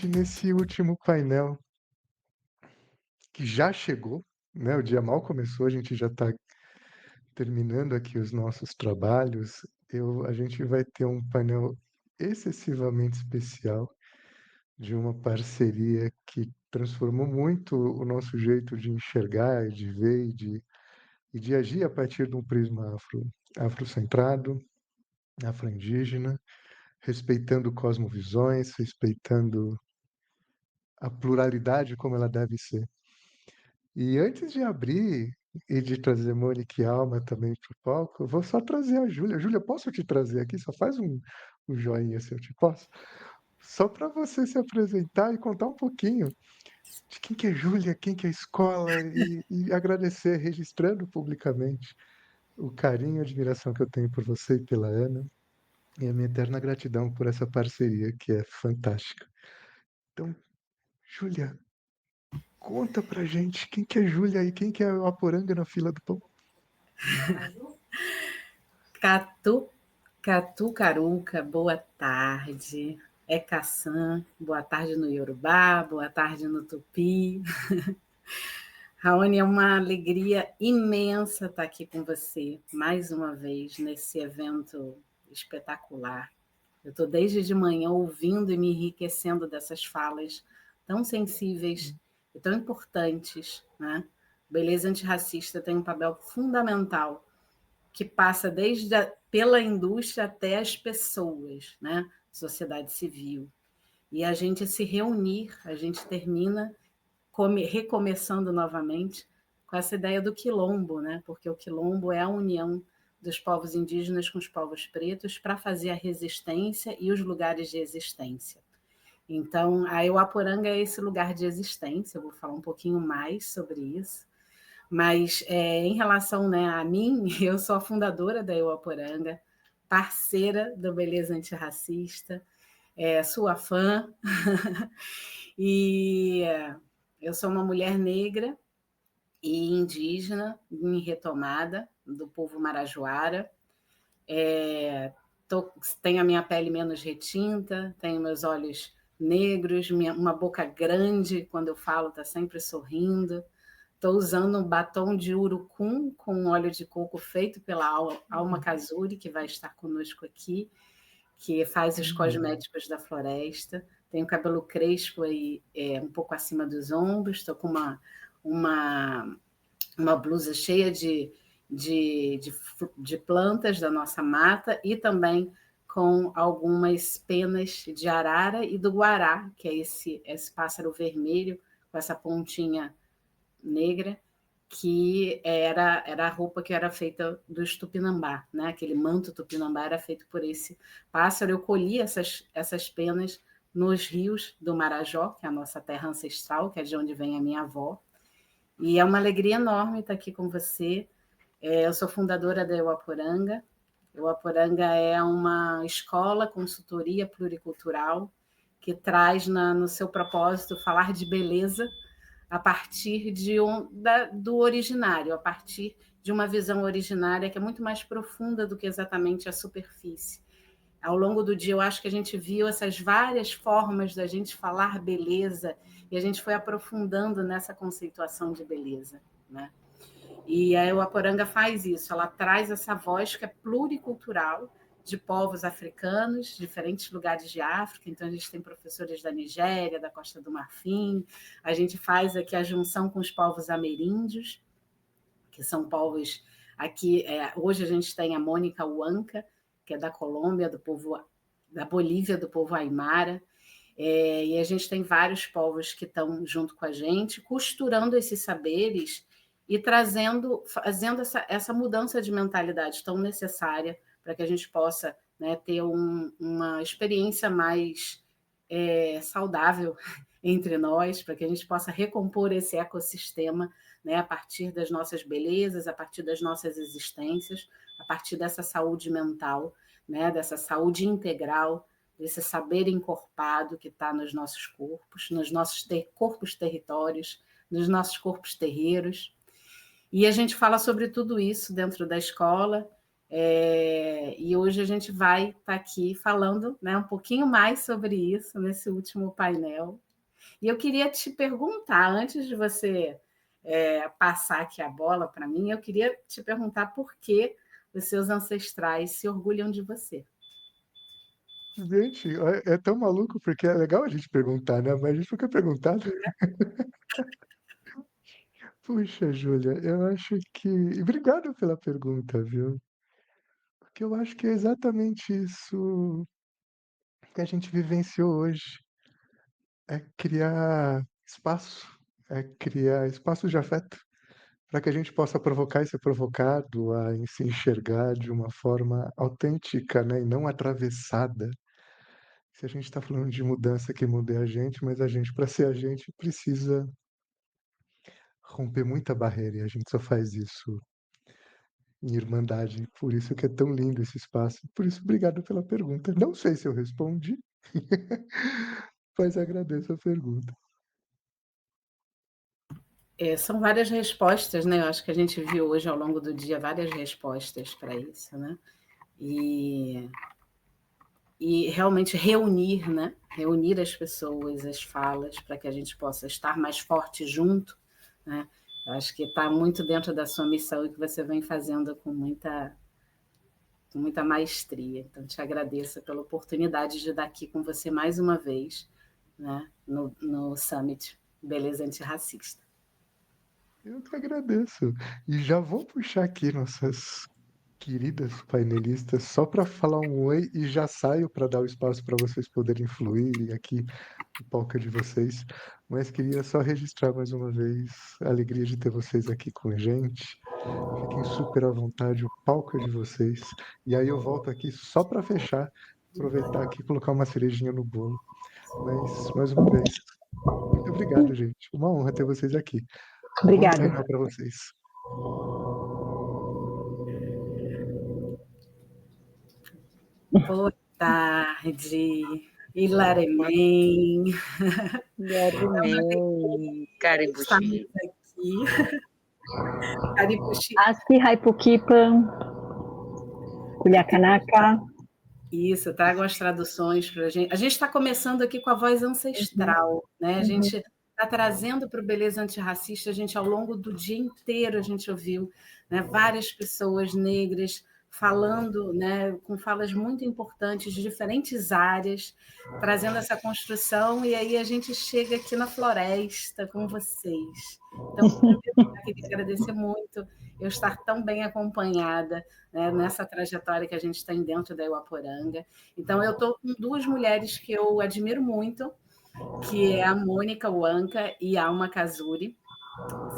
gente, nesse último painel que já chegou, né? O dia mal começou, a gente já está terminando aqui os nossos trabalhos. A gente vai ter um painel excessivamente especial de uma parceria que transformou muito o nosso jeito de enxergar, de ver e de agir a partir de um prisma afrocentrado, afro-indígena, respeitando cosmovisões, respeitando a pluralidade como ela deve ser. E antes de abrir e de trazer Monique e Alma também para o palco, eu vou só trazer a Júlia. Júlia, posso te trazer aqui? Só faz um joinha se eu te posso. Só para você se apresentar e contar um pouquinho de quem que é Júlia, quem que é a escola e agradecer, registrando publicamente o carinho e a admiração que eu tenho por você e pela Ana e a minha eterna gratidão por essa parceria que é fantástica. Então, Júlia, conta pra gente quem que é Júlia e quem que é o Aporanga na fila do pão. Catu, Catu Caruca, boa tarde. É Caçã, boa tarde no Yorubá, boa tarde no Tupi. Raoni, é uma alegria imensa estar aqui com você mais uma vez nesse evento espetacular. Eu estou desde de manhã ouvindo e me enriquecendo dessas falas tão sensíveis e tão importantes, né? Beleza antirracista tem um papel fundamental que passa pela indústria até as pessoas, né? Sociedade civil. E a gente se reunir, a gente termina recomeçando novamente com essa ideia do quilombo, né? Porque o quilombo é a união dos povos indígenas com os povos pretos para fazer a resistência e os lugares de existência. Então, a Euaporanga é esse lugar de existência, eu vou falar um pouquinho mais sobre isso. Mas em relação, né, a mim, eu sou a fundadora da Euaporanga, parceira do Beleza Antirracista, sua fã, e eu sou uma mulher negra e indígena em retomada do povo marajoara. Tenho a minha pele menos retinta, tenho meus olhos negros, uma boca grande, quando eu falo está sempre sorrindo. Estou usando um batom de urucum com óleo de coco feito pela Alma Kazuri, que vai estar conosco aqui, que faz os cosméticos da floresta. Tenho cabelo crespo aí, um pouco acima dos ombros. Estou com uma, uma blusa cheia de plantas da nossa mata e também com algumas penas de arara e do guará, que é esse pássaro vermelho com essa pontinha negra, que era a roupa que era feita dos tupinambá, né? Aquele manto tupinambá era feito por esse pássaro. Eu colhi essas penas nos rios do Marajó, que é a nossa terra ancestral, que é de onde vem a minha avó. E é uma alegria enorme estar aqui com você. Eu sou fundadora da Euaporanga. Euaporanga é uma escola, consultoria pluricultural, que traz no seu propósito falar de beleza a partir do originário, a partir de uma visão originária que é muito mais profunda do que exatamente a superfície. Ao longo do dia, eu acho que a gente viu essas várias formas da gente falar beleza e a gente foi aprofundando nessa conceituação de beleza, né? E a Euaporanga faz isso, ela traz essa voz que é pluricultural, de povos africanos, diferentes lugares de África. Então, a gente tem professores da Nigéria, da Costa do Marfim, a gente faz aqui a junção com os povos ameríndios, que são povos aqui. Hoje a gente tem a Mônica Huanca, que é da Colômbia, do povo da Bolívia, do povo Aimara. E a gente tem vários povos que estão junto com a gente, costurando esses saberes e fazendo essa mudança de mentalidade tão necessária para que a gente possa, né, ter uma experiência mais saudável entre nós, para que a gente possa recompor esse ecossistema, né, a partir das nossas belezas, a partir das nossas existências, a partir dessa saúde mental, né, dessa saúde integral, desse saber encorpado que está nos nossos corpos, nos nossos corpos territórios, nos nossos corpos terreiros. E a gente fala sobre tudo isso dentro da escola. E hoje a gente vai estar aqui falando, né, um pouquinho mais sobre isso nesse último painel. E eu queria te perguntar, antes de você passar aqui a bola para mim, eu queria te perguntar por que os seus ancestrais se orgulham de você. Gente, é tão maluco porque é legal a gente perguntar, né? Mas a gente nunca perguntado. Puxa, Júlia, eu acho que. E obrigado pela pergunta, viu? Porque eu acho que é exatamente isso que a gente vivenciou hoje. É criar espaço de afeto para que a gente possa provocar e ser provocado a se enxergar de uma forma autêntica, né? E não atravessada. Se a gente está falando de mudança que mude a gente, mas a gente, para ser a gente, precisa romper muita barreira e a gente só faz isso em irmandade. Por isso que é tão lindo esse espaço. Por isso, obrigado pela pergunta. Não sei se eu respondi, mas agradeço a pergunta. São várias respostas, né? Eu acho que a gente viu hoje ao longo do dia várias respostas para isso, né? E, e realmente reunir, né? Reunir as pessoas, as falas, para que a gente possa estar mais forte junto, né? Eu acho que está muito dentro da sua missão e que você vem fazendo com muita maestria. Então, te agradeço pela oportunidade de estar aqui com você mais uma vez, né? No Summit Beleza Antirracista. Eu que agradeço. E já vou puxar aqui nossas queridas painelistas só para falar um oi e já saio para dar o espaço para vocês poderem fluir aqui o palco é de vocês. Mas queria só registrar mais uma vez a alegria de ter vocês aqui com a gente. Fiquem super à vontade, o palco é de vocês. E aí eu volto aqui só para fechar, aproveitar aqui e colocar uma cerejinha no bolo. Mas, mais uma vez, muito obrigado, gente. Uma honra ter vocês aqui. Bom Obrigada. painel para vocês. Boa tarde, Ilaremen. Yarumei, Caribuchi. Estamos aqui. Caribuchi. Aski Haipukipan, Kuliakanaka. Isso, tragam as traduções para a gente. A gente está começando aqui com a voz ancestral, né? A gente está trazendo para o Beleza Antirracista, a gente, ao longo do dia inteiro, a gente ouviu, né, várias pessoas negras falando, né, com falas muito importantes de diferentes áreas, trazendo essa construção, e aí a gente chega aqui na floresta com vocês. Então, eu queria agradecer muito eu estar tão bem acompanhada, né, nessa trajetória que a gente tem dentro da Uaporanga. Então, eu estou com duas mulheres que eu admiro muito, que é a Mônica Wanka e a Alma Kazuri.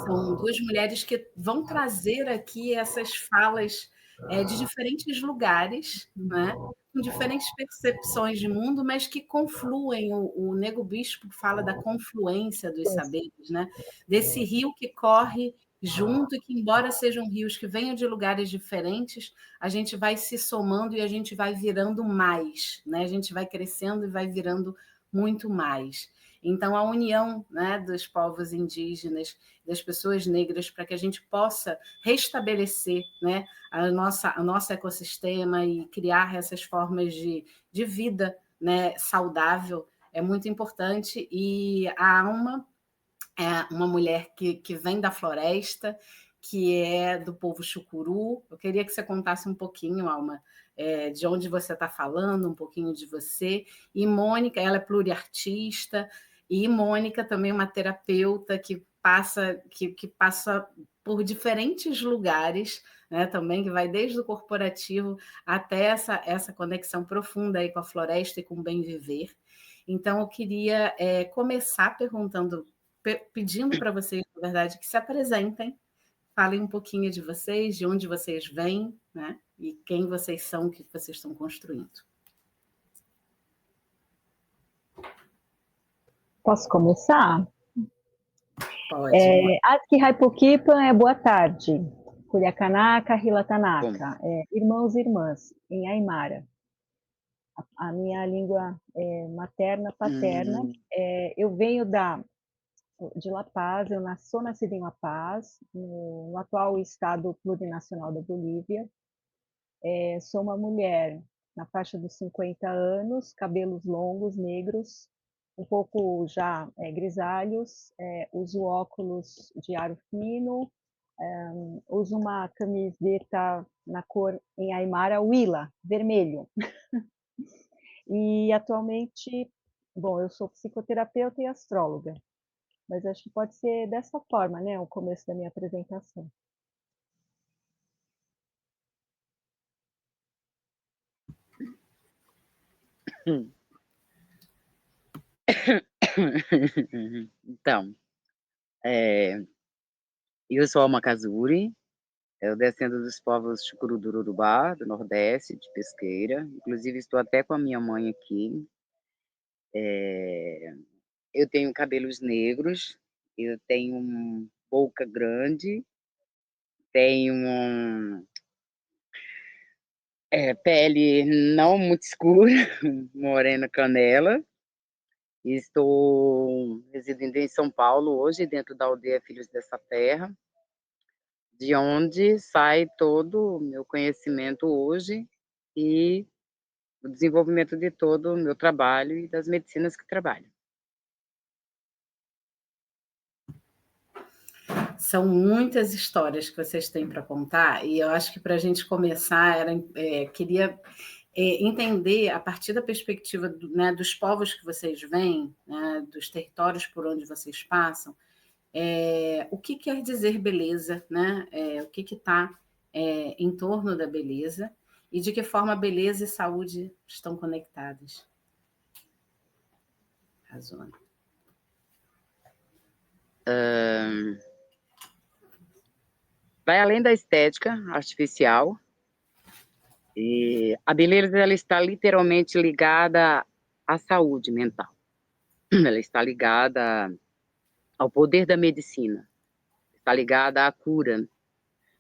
São duas mulheres que vão trazer aqui essas falas de diferentes lugares, né? Com diferentes percepções de mundo, mas que confluem. O Nego Bispo fala da confluência dos saberes, né? Desse rio que corre junto e que, embora sejam rios que venham de lugares diferentes, a gente vai se somando e a gente vai virando mais, né? A gente vai crescendo e vai virando muito mais. Então, a união, né, dos povos indígenas, das pessoas negras, para que a gente possa restabelecer, né, o nosso ecossistema e criar essas formas de vida, né, saudável, é muito importante. E a Alma é uma mulher que vem da floresta, que é do povo Chucuru. Eu queria que você contasse um pouquinho, Alma, de onde você está falando, um pouquinho de você. E Mônica, ela é pluriartista, e Mônica também é uma terapeuta que passa por diferentes lugares, né, também, que vai desde o corporativo até essa conexão profunda aí com a floresta e com o bem viver. Então, eu queria começar pedindo para vocês, na verdade, que se apresentem, falem um pouquinho de vocês, de onde vocês vêm, né? E quem vocês são, o que vocês estão construindo. Posso começar? Pode. Aski Haipukipan é boa tarde. Kuliakanaka, Hilatanaka. Irmãos e irmãs, em Aimara. A minha língua materna, paterna. Eu venho de La Paz, sou nascida em La Paz, no atual estado plurinacional da Bolívia. Sou uma mulher na faixa dos 50 anos, cabelos longos, negros, um pouco já grisalhos, uso óculos de aro fino, uso uma camiseta na cor em Aimara Willa, vermelho. E atualmente, bom, eu sou psicoterapeuta e astróloga, mas acho que pode ser dessa forma, né, o começo da minha apresentação. Então, eu sou Alma Cazuri, eu descendo dos povos Chucurudururubá, do Nordeste, de Pesqueira. Inclusive, estou até com a minha mãe aqui. Eu tenho cabelos negros, eu tenho boca grande, tenho pele não muito escura, morena canela. Estou residindo em São Paulo hoje, dentro da aldeia Filhos dessa Terra, de onde sai todo o meu conhecimento hoje e o desenvolvimento de todo o meu trabalho e das medicinas que trabalho. São muitas histórias que vocês têm para contar, e eu acho que para a gente começar, queria entender, a partir da perspectiva dos povos que vocês vêm, né, dos territórios por onde vocês passam, o que quer dizer beleza, né? O que está em torno da beleza, e de que forma a beleza e saúde estão conectadas. Razona. Vai além da estética artificial, e a beleza ela está literalmente ligada à saúde mental. Ela está ligada ao poder da medicina, está ligada à cura.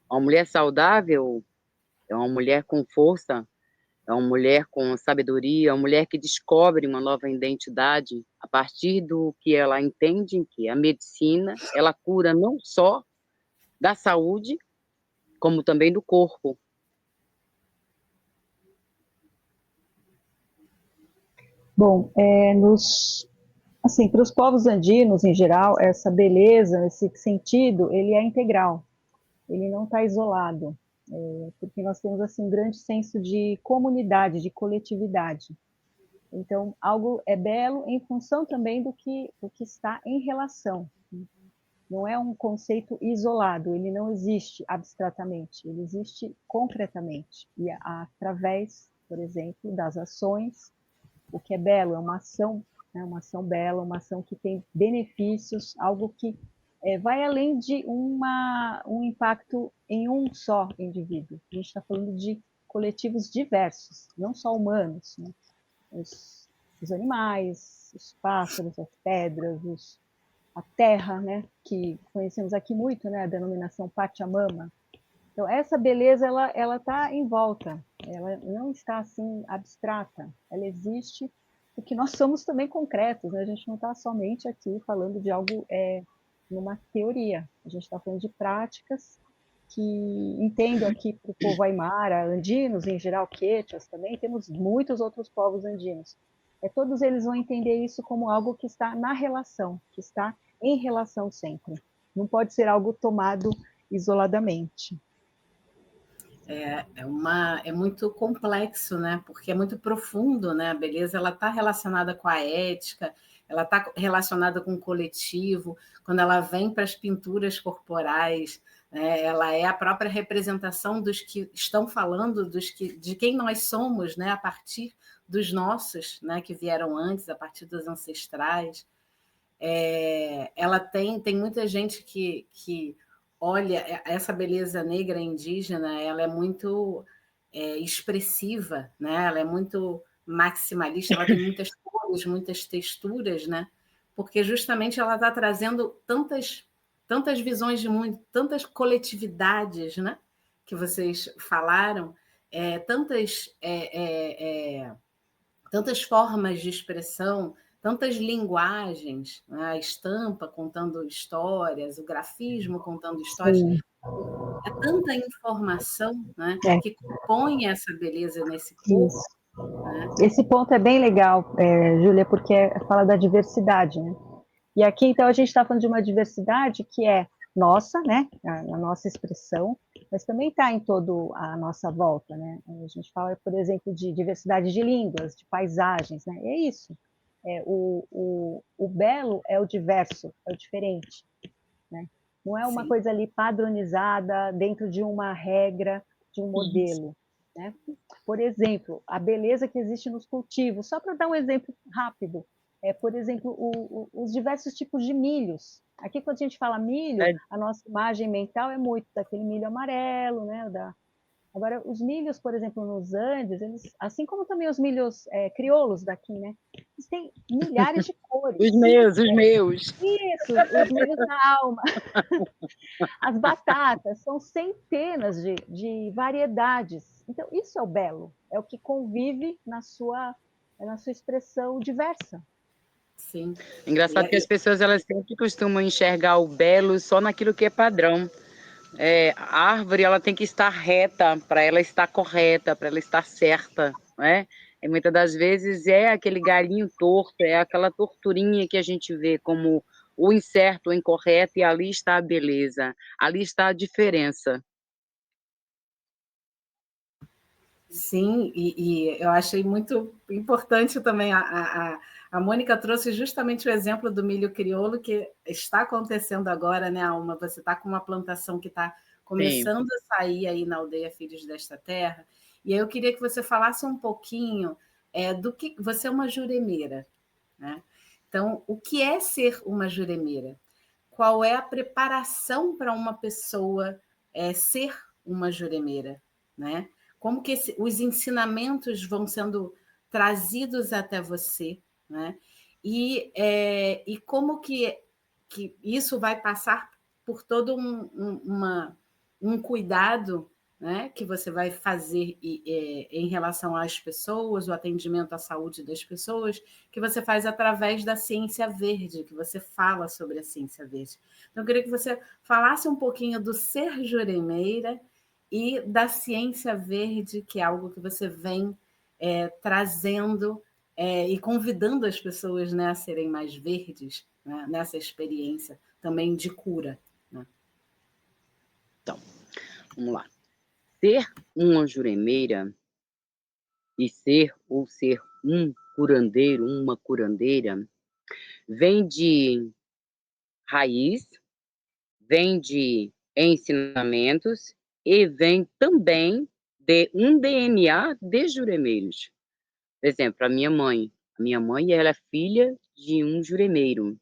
Uma mulher saudável é uma mulher com força, é uma mulher com sabedoria, é uma mulher que descobre uma nova identidade a partir do que ela entende, que a medicina, ela cura não só da saúde, como também do corpo. Bom, assim, para os povos andinos, em geral, essa beleza, esse sentido, ele é integral, ele não está isolado, porque nós temos assim, um grande senso de comunidade, de coletividade. Então, algo é belo em função também do que está em relação. Não é um conceito isolado, ele não existe abstratamente, ele existe concretamente. E através, por exemplo, das ações, o que é belo é uma ação, né, uma ação bela, uma ação que tem benefícios, algo que vai além de um impacto em um só indivíduo. A gente está falando de coletivos diversos, não só humanos, né? Os animais, os pássaros, as pedras, a terra, né, que conhecemos aqui muito, né, a denominação Pachamama. Então, essa beleza, ela está em volta, ela não está, assim, abstrata, ela existe, porque nós somos também concretos, né? A gente não está somente aqui falando de algo numa teoria, a gente está falando de práticas que entendo aqui para o povo aimara, andinos, em geral, quechas também, temos muitos outros povos andinos. Todos eles vão entender isso como algo que está na relação, que está em relação sempre. Não pode ser algo tomado isoladamente. É muito complexo, né? Porque é muito profundo, né? A beleza ela está relacionada com a ética, ela está relacionada com o coletivo. Quando ela vem para as pinturas corporais, né? Ela é a própria representação dos que estão falando, de quem nós somos, né? A partir dos nossos, né? Que vieram antes, a partir dos ancestrais. Ela tem muita gente que olha essa beleza negra indígena, ela é muito expressiva, né? Ela é muito maximalista, ela tem muitas cores, muitas texturas, né? Porque justamente ela está trazendo tantas visões de mundo, tantas coletividades, né? Que vocês falaram, tantas formas de expressão, tantas linguagens, né? A estampa contando histórias, o grafismo contando histórias. Sim. é tanta informação, né, É. que compõe essa beleza nesse corpo, Isso. né? Esse ponto é bem legal, Júlia, porque fala da diversidade, né? E aqui, então, a gente está falando de uma diversidade que é nossa, né? A nossa expressão, mas também está em todo a nossa volta, né? A gente fala, por exemplo, de diversidade de línguas, de paisagens, né? E é isso. O belo é o diverso, é o diferente, né? Não é uma Sim. coisa ali padronizada dentro de uma regra, de um modelo, né? Por exemplo, a beleza que existe nos cultivos, só para dar um exemplo rápido, por exemplo, os diversos tipos de milhos. Aqui, quando a gente fala milho, a nossa imagem mental é muito daquele milho amarelo, né? Agora, os milhos, por exemplo, nos Andes, eles, assim como também os milhos crioulos daqui, né? Eles têm milhares de cores. Os meus. Isso, os milhos da alma. As batatas são centenas de variedades. Então, isso é o belo, é o que convive na sua expressão diversa. Sim. Engraçado que as pessoas elas sempre costumam enxergar o belo só naquilo que é padrão. A árvore ela tem que estar reta para ela estar correta, para ela estar certa, né? E muitas das vezes é aquele galinho torto, é aquela torturinha que a gente vê como o incerto, o incorreto, e ali está a beleza, ali está a diferença. Sim, e eu achei muito importante também, a Mônica trouxe justamente o exemplo do milho crioulo, que está acontecendo agora, né, Alma? Você está com uma plantação que está começando a sair aí na aldeia Filhos desta Terra, e aí eu queria que você falasse um pouquinho do que... Você é uma juremeira, né? Então, o que é ser uma juremeira? Qual é a preparação para uma pessoa ser uma juremeira, né? Como que os ensinamentos vão sendo trazidos até você, né? E como que isso vai passar por todo um cuidado, né, que você vai fazer em relação às pessoas, o atendimento à saúde das pessoas, que você faz através da ciência verde, que você fala sobre a ciência verde. Então, eu queria que você falasse um pouquinho do ser juremeira e da ciência verde, que é algo que você vem trazendo e convidando as pessoas, né, a serem mais verdes, né, nessa experiência também de cura, né? Então, vamos lá. Ser uma juremeira e ser um curandeiro, uma curandeira, vem de raiz, vem de ensinamentos e vem também de um DNA de juremeiros. Por exemplo, a minha mãe. A minha mãe, ela é filha de um juremeiro.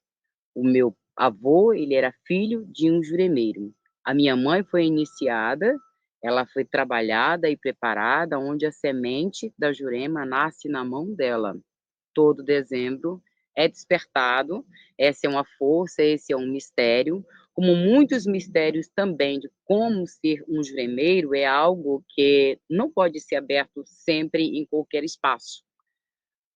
O meu avô, ele era filho de um juremeiro. A minha mãe foi iniciada, ela foi trabalhada e preparada, onde a semente da jurema nasce na mão dela. Todo dezembro é despertado, essa é uma força, esse é um mistério, como muitos mistérios também de como ser um juremeiro, é algo que não pode ser aberto sempre em qualquer espaço.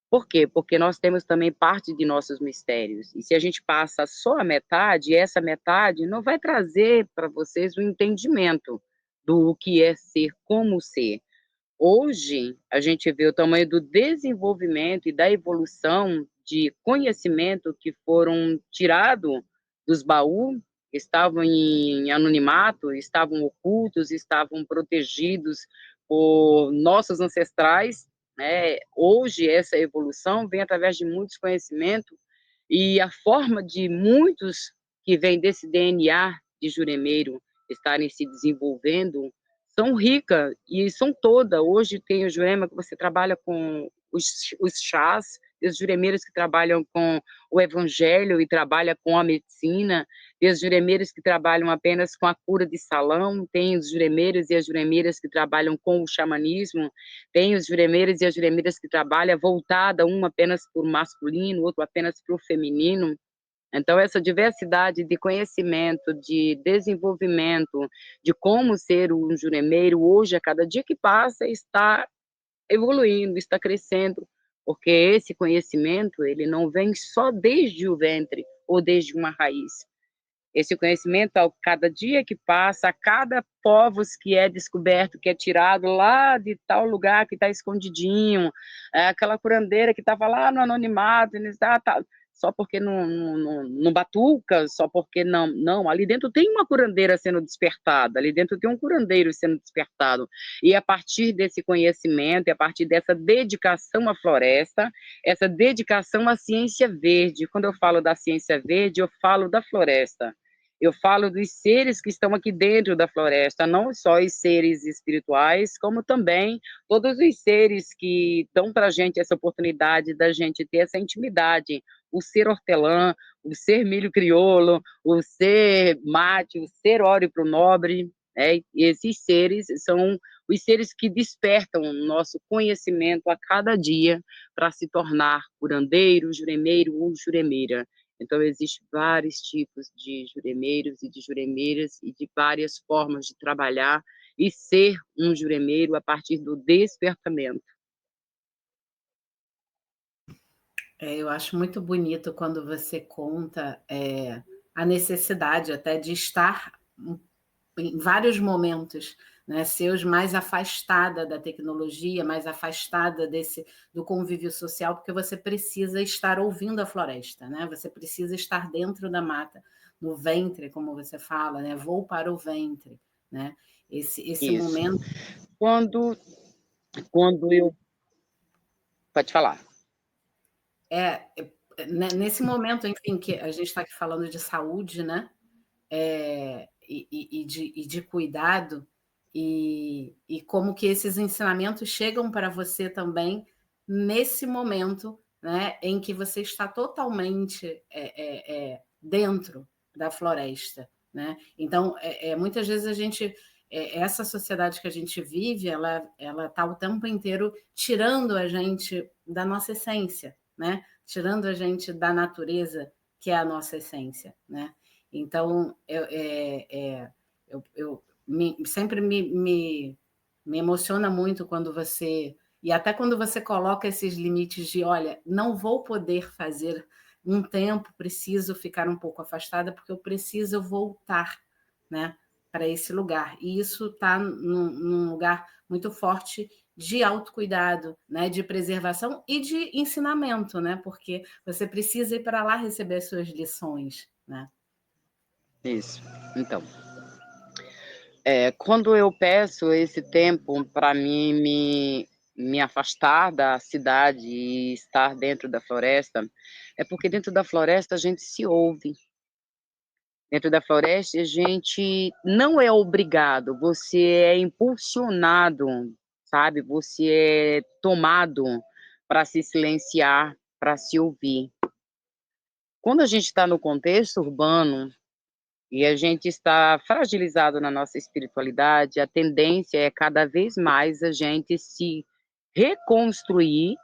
Por quê? Porque nós temos também parte de nossos mistérios. E se a gente passa só a metade, essa metade não vai trazer para vocês o entendimento do que é ser, como ser. Hoje, a gente vê o tamanho do desenvolvimento e da evolução de conhecimento que foram tirados dos baús, estavam em anonimato, estavam ocultos, estavam protegidos por nossos ancestrais, né? Hoje, essa evolução vem através de muitos conhecimentos e a forma de muitos que vêm desse DNA de juremeiro estarem se desenvolvendo são ricas e são todas. Hoje tem o jurema que você trabalha com os chás, tem os juremeiros que trabalham com o evangelho e trabalham com a medicina, tem os juremeiros que trabalham apenas com a cura de salão, tem os juremeiros e as juremeiras que trabalham com o xamanismo, tem os juremeiros e as juremeiras que trabalham voltada, um apenas para o masculino, outro apenas para o feminino. Então, essa diversidade de conhecimento, de desenvolvimento, de como ser um juremeiro, hoje, a cada dia que passa, está evoluindo, está crescendo, porque esse conhecimento, ele não vem só desde o ventre ou desde uma raiz. Esse conhecimento, a cada dia que passa, a cada povos que é descoberto, que é tirado lá de tal lugar que está escondidinho, aquela curandeira que estava lá no anonimato, só porque não batuca, só porque não, ali dentro tem uma curandeira sendo despertada, ali dentro tem um curandeiro sendo despertado, e a partir desse conhecimento, e a partir dessa dedicação à floresta, essa dedicação à ciência verde, quando eu falo da ciência verde, eu falo da floresta, eu falo dos seres que estão aqui dentro da floresta, não só os seres espirituais, como também todos os seres que dão para a gente essa oportunidade da gente ter essa intimidade, o ser hortelã, o ser milho crioulo, o ser mate, o ser óleo para o nobre, esses seres são os seres que despertam o nosso conhecimento a cada dia para se tornar curandeiro, juremeiro ou juremeira. Então, existem vários tipos de juremeiros e de juremeiras e de várias formas de trabalhar e ser um juremeiro a partir do despertamento. Eu acho muito bonito quando você conta a necessidade até de estar em vários momentos, né, seus mais afastada da tecnologia, mais afastada do convívio social, porque você precisa estar ouvindo a floresta, né? Você precisa estar dentro da mata, no ventre, como você fala, né? Vou para o ventre, né? Esse momento. Quando eu... Pode falar. Nesse momento, enfim, que a gente está aqui falando de saúde, né? E de cuidado, e como que esses ensinamentos chegam para você também nesse momento, né, em que você está totalmente dentro da floresta, né? Então, muitas vezes a gente, essa sociedade que a gente vive, ela está o tempo inteiro tirando a gente da nossa essência, né? Tirando a gente da natureza, que é a nossa essência, né? Então, sempre me emociona muito quando você... E até quando você coloca esses limites de, olha, não vou poder fazer um tempo, preciso ficar um pouco afastada, porque eu preciso voltar, né, para esse lugar. E isso está num lugar muito forte de autocuidado, né, de preservação e de ensinamento, né, porque você precisa ir para lá receber as suas lições, né? Isso. Então, quando eu peço esse tempo para mim me afastar da cidade e estar dentro da floresta, é porque dentro da floresta a gente se ouve. Dentro da floresta a gente não é obrigado, você é impulsionado, sabe? Você é tomado para se silenciar, para se ouvir. Quando a gente está no contexto urbano, e a gente está fragilizado na nossa espiritualidade, a tendência é cada vez mais a gente se reconstruir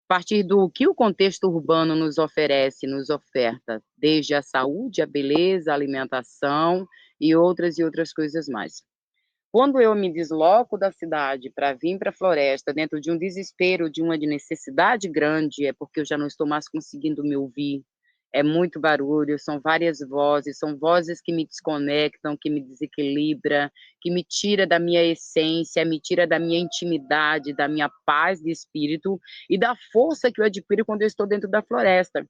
a partir do que o contexto urbano nos oferece, nos oferta, desde a saúde, a beleza, a alimentação e outras coisas mais. Quando eu me desloco da cidade para vir para a floresta, dentro de um desespero, de uma necessidade grande, é porque eu já não estou mais conseguindo me ouvir. É muito barulho, são várias vozes, são vozes que me desconectam, que me desequilibra, que me tira da minha essência, me tira da minha intimidade, da minha paz de espírito e da força que eu adquiro quando eu estou dentro da floresta.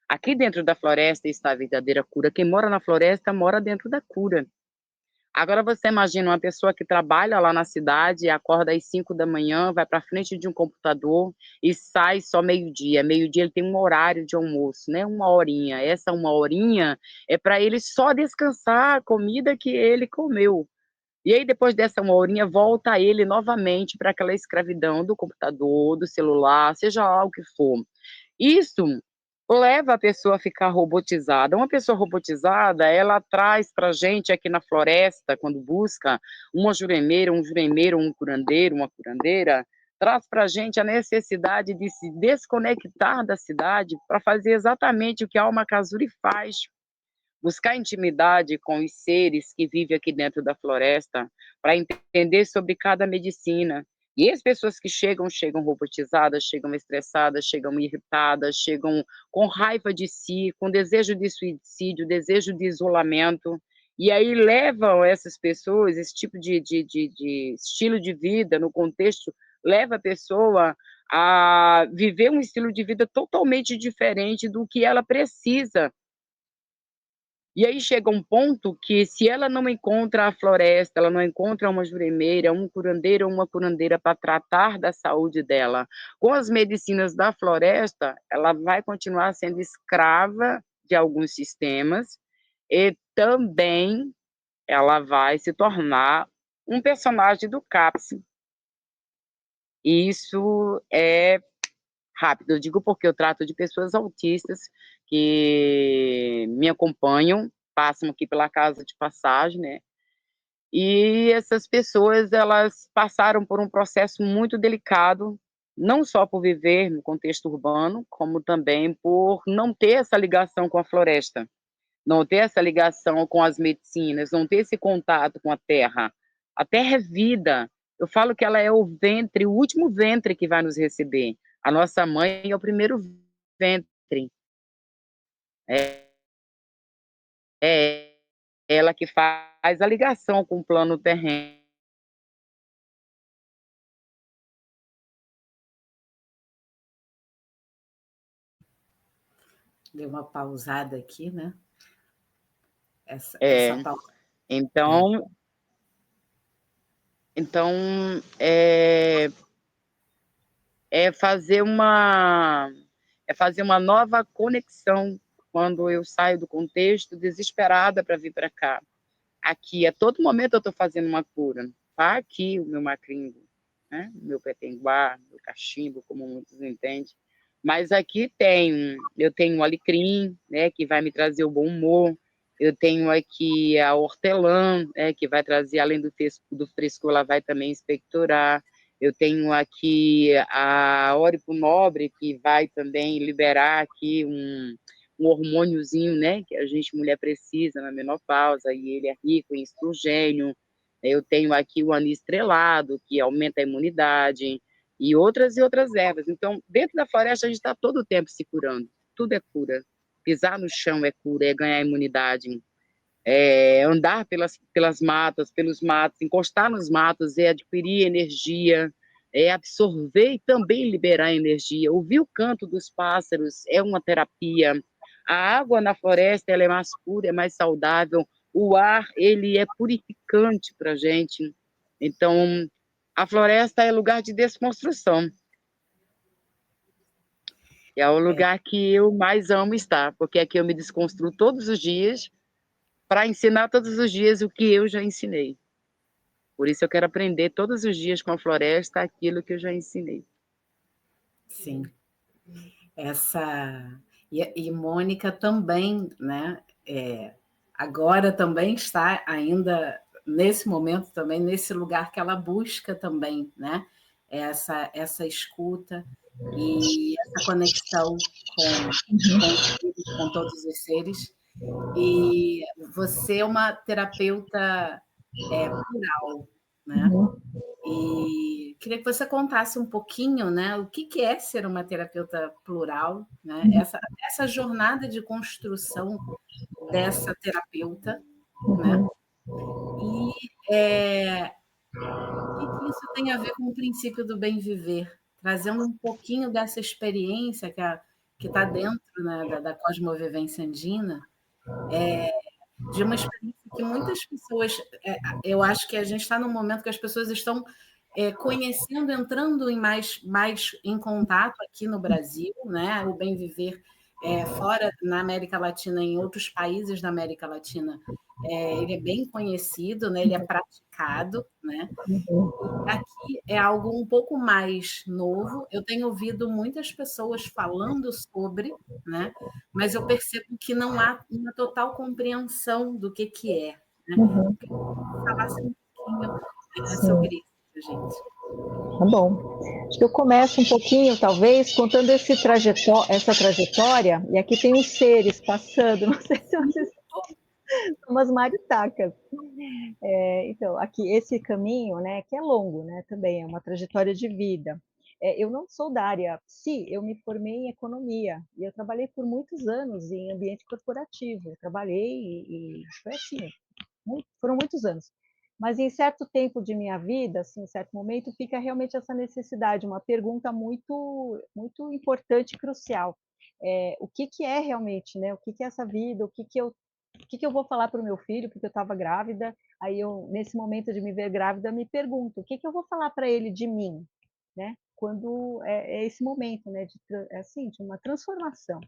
Aqui dentro da floresta está a verdadeira cura. Quem mora na floresta mora dentro da cura. Agora você imagina uma pessoa que trabalha lá na cidade, acorda às 5 da manhã, vai para frente de um computador e sai só meio-dia. Meio-dia ele tem um horário de almoço, né? Uma horinha. Essa uma horinha é para ele só descansar a comida que ele comeu. E aí depois dessa uma horinha volta ele novamente para aquela escravidão do computador, do celular, seja lá o que for. Isso leva a pessoa a ficar robotizada. Uma pessoa robotizada, ela traz para a gente aqui na floresta, quando busca uma juremeira, um juremeiro, um curandeiro, uma curandeira, traz para a gente a necessidade de se desconectar da cidade para fazer exatamente o que a Alma Cazuri faz. Buscar intimidade com os seres que vivem aqui dentro da floresta, para entender sobre cada medicina, E as pessoas que chegam robotizadas, chegam estressadas, chegam irritadas, chegam com raiva de si, com desejo de suicídio, desejo de isolamento, e aí levam essas pessoas, esse tipo de estilo de vida no contexto, leva a pessoa a viver um estilo de vida totalmente diferente do que ela precisa. E aí chega um ponto que, se ela não encontra a floresta, ela não encontra uma juremeira, um curandeiro ou uma curandeira para tratar da saúde dela com as medicinas da floresta, ela vai continuar sendo escrava de alguns sistemas e também ela vai se tornar um personagem do CAPS. E isso é rápido, eu digo porque eu trato de pessoas autistas que me acompanham, passam aqui pela casa de passagem, né? E essas pessoas, elas passaram por um processo muito delicado, não só por viver no contexto urbano, como também por não ter essa ligação com a floresta, não ter essa ligação com as medicinas, não ter esse contato com a terra. A terra é vida. Eu falo que ela é o ventre, o último ventre que vai nos receber. A nossa mãe é o primeiro ventre. É ela que faz a ligação com o plano terreno. Deu uma pausada aqui, né? Essa pausa. Então, fazer uma nova conexão quando eu saio do contexto, desesperada para vir para cá. Aqui, a todo momento eu estou fazendo uma cura. Tá aqui o meu macringo, né? O meu petenguá, meu cachimbo, como muitos entendem. Mas aqui eu tenho o alecrim, né, que vai me trazer o bom humor. Eu tenho aqui a hortelã, né, que vai trazer, além do frescor, ela vai também expectorar. Eu tenho aqui a óripo nobre, que vai também liberar aqui um hormôniozinho, né, que a gente, mulher, precisa na menopausa, e ele é rico em estrogênio. Eu tenho aqui o anis estrelado, que aumenta a imunidade, e outras ervas. Então, dentro da floresta, a gente está todo o tempo se curando. Tudo é cura. Pisar no chão é cura, é ganhar imunidade. Andar pelas matas, pelos matos, encostar nos matos é adquirir energia, é absorver e também liberar energia. Ouvir o canto dos pássaros é uma terapia. A água na floresta, ela é mais pura, é mais saudável. O ar, ele é purificante para a gente. Então, a floresta é lugar de desconstrução. É o lugar que eu mais amo estar, porque aqui eu me desconstruo todos os dias para ensinar todos os dias o que eu já ensinei. Por isso eu quero aprender todos os dias com a floresta aquilo que eu já ensinei. Sim. E Mônica também, né? Agora também está ainda nesse momento também nesse lugar que ela busca também, né? Essa escuta e essa conexão com todos os seres. E você é uma terapeuta plural, né? E queria que você contasse um pouquinho, né, o que é ser uma terapeuta plural, né? Essa jornada de construção dessa terapeuta, né? E o que isso tem a ver com o princípio do bem viver, trazendo um pouquinho dessa experiência que está dentro, né, da cosmovivência andina, de uma experiência que muitas pessoas, eu acho que a gente está num momento que as pessoas estão conhecendo, entrando mais em contato aqui no Brasil, né? O bem viver fora na América Latina, em outros países da América Latina, ele é bem conhecido, né? Ele é praticado, né? Aqui é algo um pouco mais novo. Eu tenho ouvido muitas pessoas falando sobre, né? Mas eu percebo que não há uma total compreensão do que é. Né? Eu queria que você falasse um pouquinho sobre isso, gente. Tá bom. Acho que eu começo um pouquinho, talvez, contando essa trajetória, e aqui tem os seres passando, não sei se vocês são umas maritacas. Então, aqui, esse caminho, né, que é longo, né, também, é uma trajetória de vida. Eu não sou da área psi, eu me formei em economia, e eu trabalhei por muitos anos em ambiente corporativo. Eu trabalhei e foi assim, foram muitos anos. Mas em certo tempo de minha vida, assim, em certo momento, fica realmente essa necessidade, uma pergunta muito importante e crucial. O que que é realmente, né? O que que é essa vida? O que que eu vou falar para o meu filho, porque eu estava grávida, aí eu, nesse momento de me ver grávida, me pergunto, o que que eu vou falar para ele de mim, né? Quando é esse momento, né, assim, de uma transformação.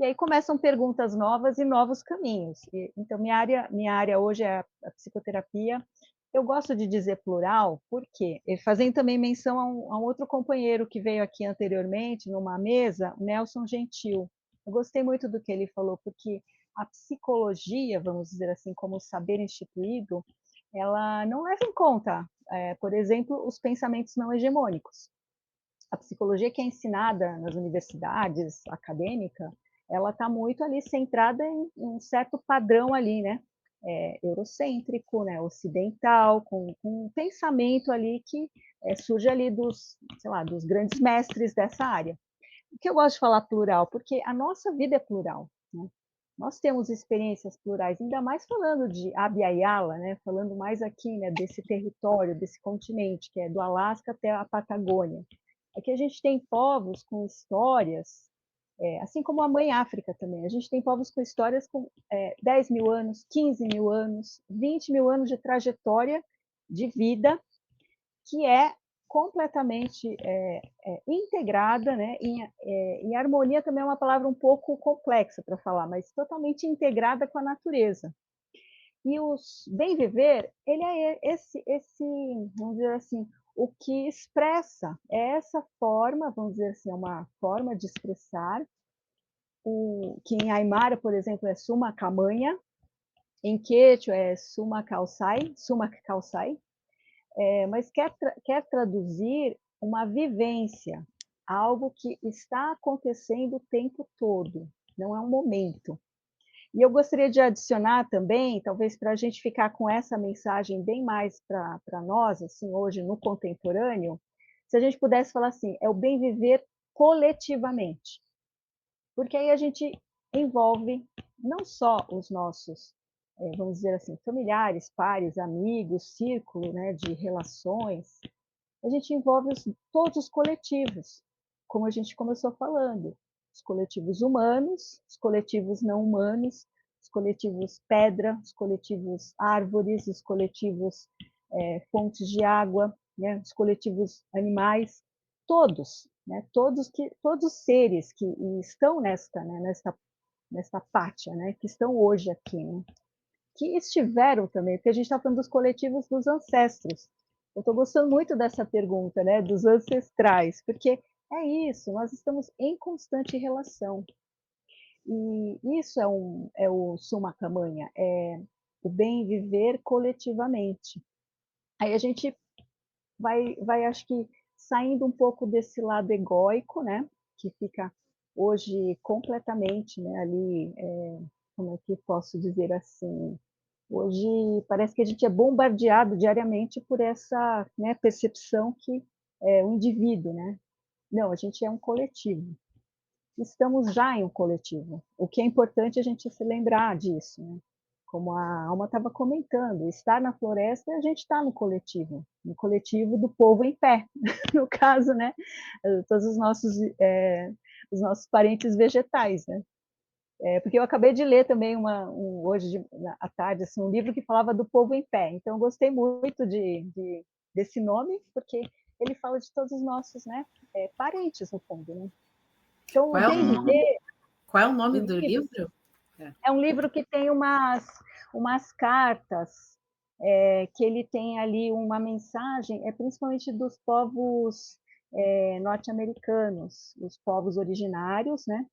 E aí começam perguntas novas e novos caminhos. Então, minha área hoje é a psicoterapia. Eu gosto de dizer plural, porque, fazendo também menção a um outro companheiro que veio aqui anteriormente, numa mesa, o Nelson Gentil. Eu gostei muito do que ele falou, porque a psicologia, vamos dizer assim, como saber instituído, ela não leva em conta, por exemplo, os pensamentos não hegemônicos. A psicologia que é ensinada nas universidades acadêmica, ela está muito ali centrada em um certo padrão ali, né? Eurocêntrico, né? Ocidental, com um pensamento ali que surge ali sei lá, dos grandes mestres dessa área. Por que eu gosto de falar plural? Porque a nossa vida é plural, né? Nós temos experiências plurais, ainda mais falando de Abya Yala, né? Falando mais aqui, né, desse território, desse continente, que é do Alasca até a Patagônia. Aqui a gente tem povos com histórias, assim como a Mãe África também. A gente tem povos com histórias com 10 mil anos, 15 mil anos, 20 mil anos de trajetória de vida, que é completamente integrada, né? Em harmonia também é uma palavra um pouco complexa para falar, mas totalmente integrada com a natureza. E o bem viver, ele é vamos dizer assim, o que expressa, é essa forma, vamos dizer assim, é uma forma de expressar, que em Aimara, por exemplo, é Suma Camanha, em Quechua é Suma Calçai, mas quer traduzir uma vivência, algo que está acontecendo o tempo todo, não é um momento. E eu gostaria de adicionar também, talvez para a gente ficar com essa mensagem bem mais para nós, assim, hoje no contemporâneo, se a gente pudesse falar assim, é o bem viver coletivamente. Porque aí a gente envolve não só os nossos, vamos dizer assim, familiares, pares, amigos, círculo, né, de relações, a gente envolve todos os coletivos, como a gente começou falando, os coletivos humanos, os coletivos não humanos, os coletivos pedra, os coletivos árvores, os coletivos fontes de água, né, os coletivos animais, todos, né, todos os seres que estão nesta pátria, né, que estão hoje aqui, né, que estiveram também, porque a gente está falando dos coletivos dos ancestros. Eu estou gostando muito dessa pergunta, né, dos ancestrais, porque é isso, nós estamos em constante relação. E isso é o Suma Camanha, é o bem viver coletivamente. Aí a gente vai, acho que, saindo um pouco desse lado egóico, né, que fica hoje completamente, né, ali, como é que posso dizer assim, hoje parece que a gente é bombardeado diariamente por essa, né, percepção que é o indivíduo, né? Não, a gente é um coletivo. Estamos já em um coletivo. O que é importante é a gente se lembrar disso, né? Como a Alma estava comentando, estar na floresta, a gente está no coletivo do povo em pé, no caso, né? Todos os nossos parentes vegetais, né? Porque eu acabei de ler também hoje à tarde assim, um livro que falava do povo em pé. Então, eu gostei muito desse nome, porque ele fala de todos os nossos, né, parentes, no fundo. Né? Então, Qual é o nome do livro? É um livro que tem umas cartas, que ele tem ali uma mensagem, principalmente dos povos norte-americanos, os povos originários, né?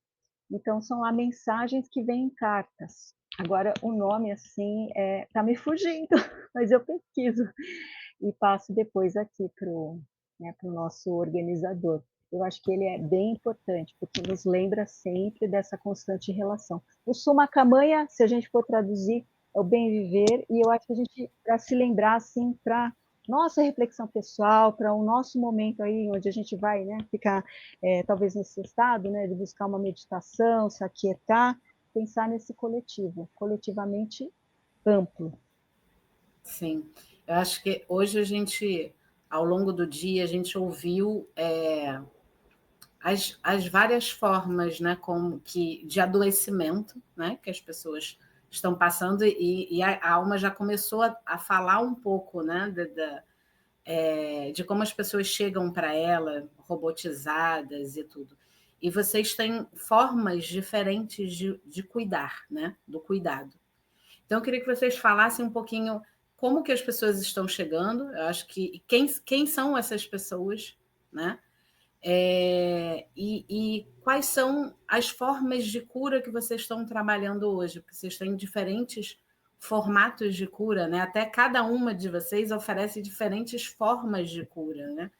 Então, são lá mensagens que vêm em cartas. Agora, o nome, assim, está me fugindo, mas eu pesquiso e passo depois aqui para o nosso organizador. Eu acho que ele é bem importante, porque nos lembra sempre dessa constante relação. O Suma Camanha, se a gente for traduzir, é o bem viver, e eu acho que a gente, para se lembrar, assim, para nossa reflexão pessoal, para o nosso momento aí, onde a gente vai, né, ficar, talvez nesse estado, né, de buscar uma meditação, se aquietar, pensar nesse coletivo, coletivamente amplo. Sim, eu acho que hoje a gente, ao longo do dia, a gente ouviu as várias formas, né, de adoecimento, né, que as pessoas estão passando, e a Alma já começou a falar um pouco, né, de como as pessoas chegam para ela, robotizadas e tudo. E vocês têm formas diferentes de cuidar, né, do cuidado. Então, eu queria que vocês falassem um pouquinho como que as pessoas estão chegando, eu acho que quem são essas pessoas, né? E quais são as formas de cura que vocês estão trabalhando hoje? Porque vocês têm diferentes formatos de cura, né? Até cada uma de vocês oferece diferentes formas de cura, né?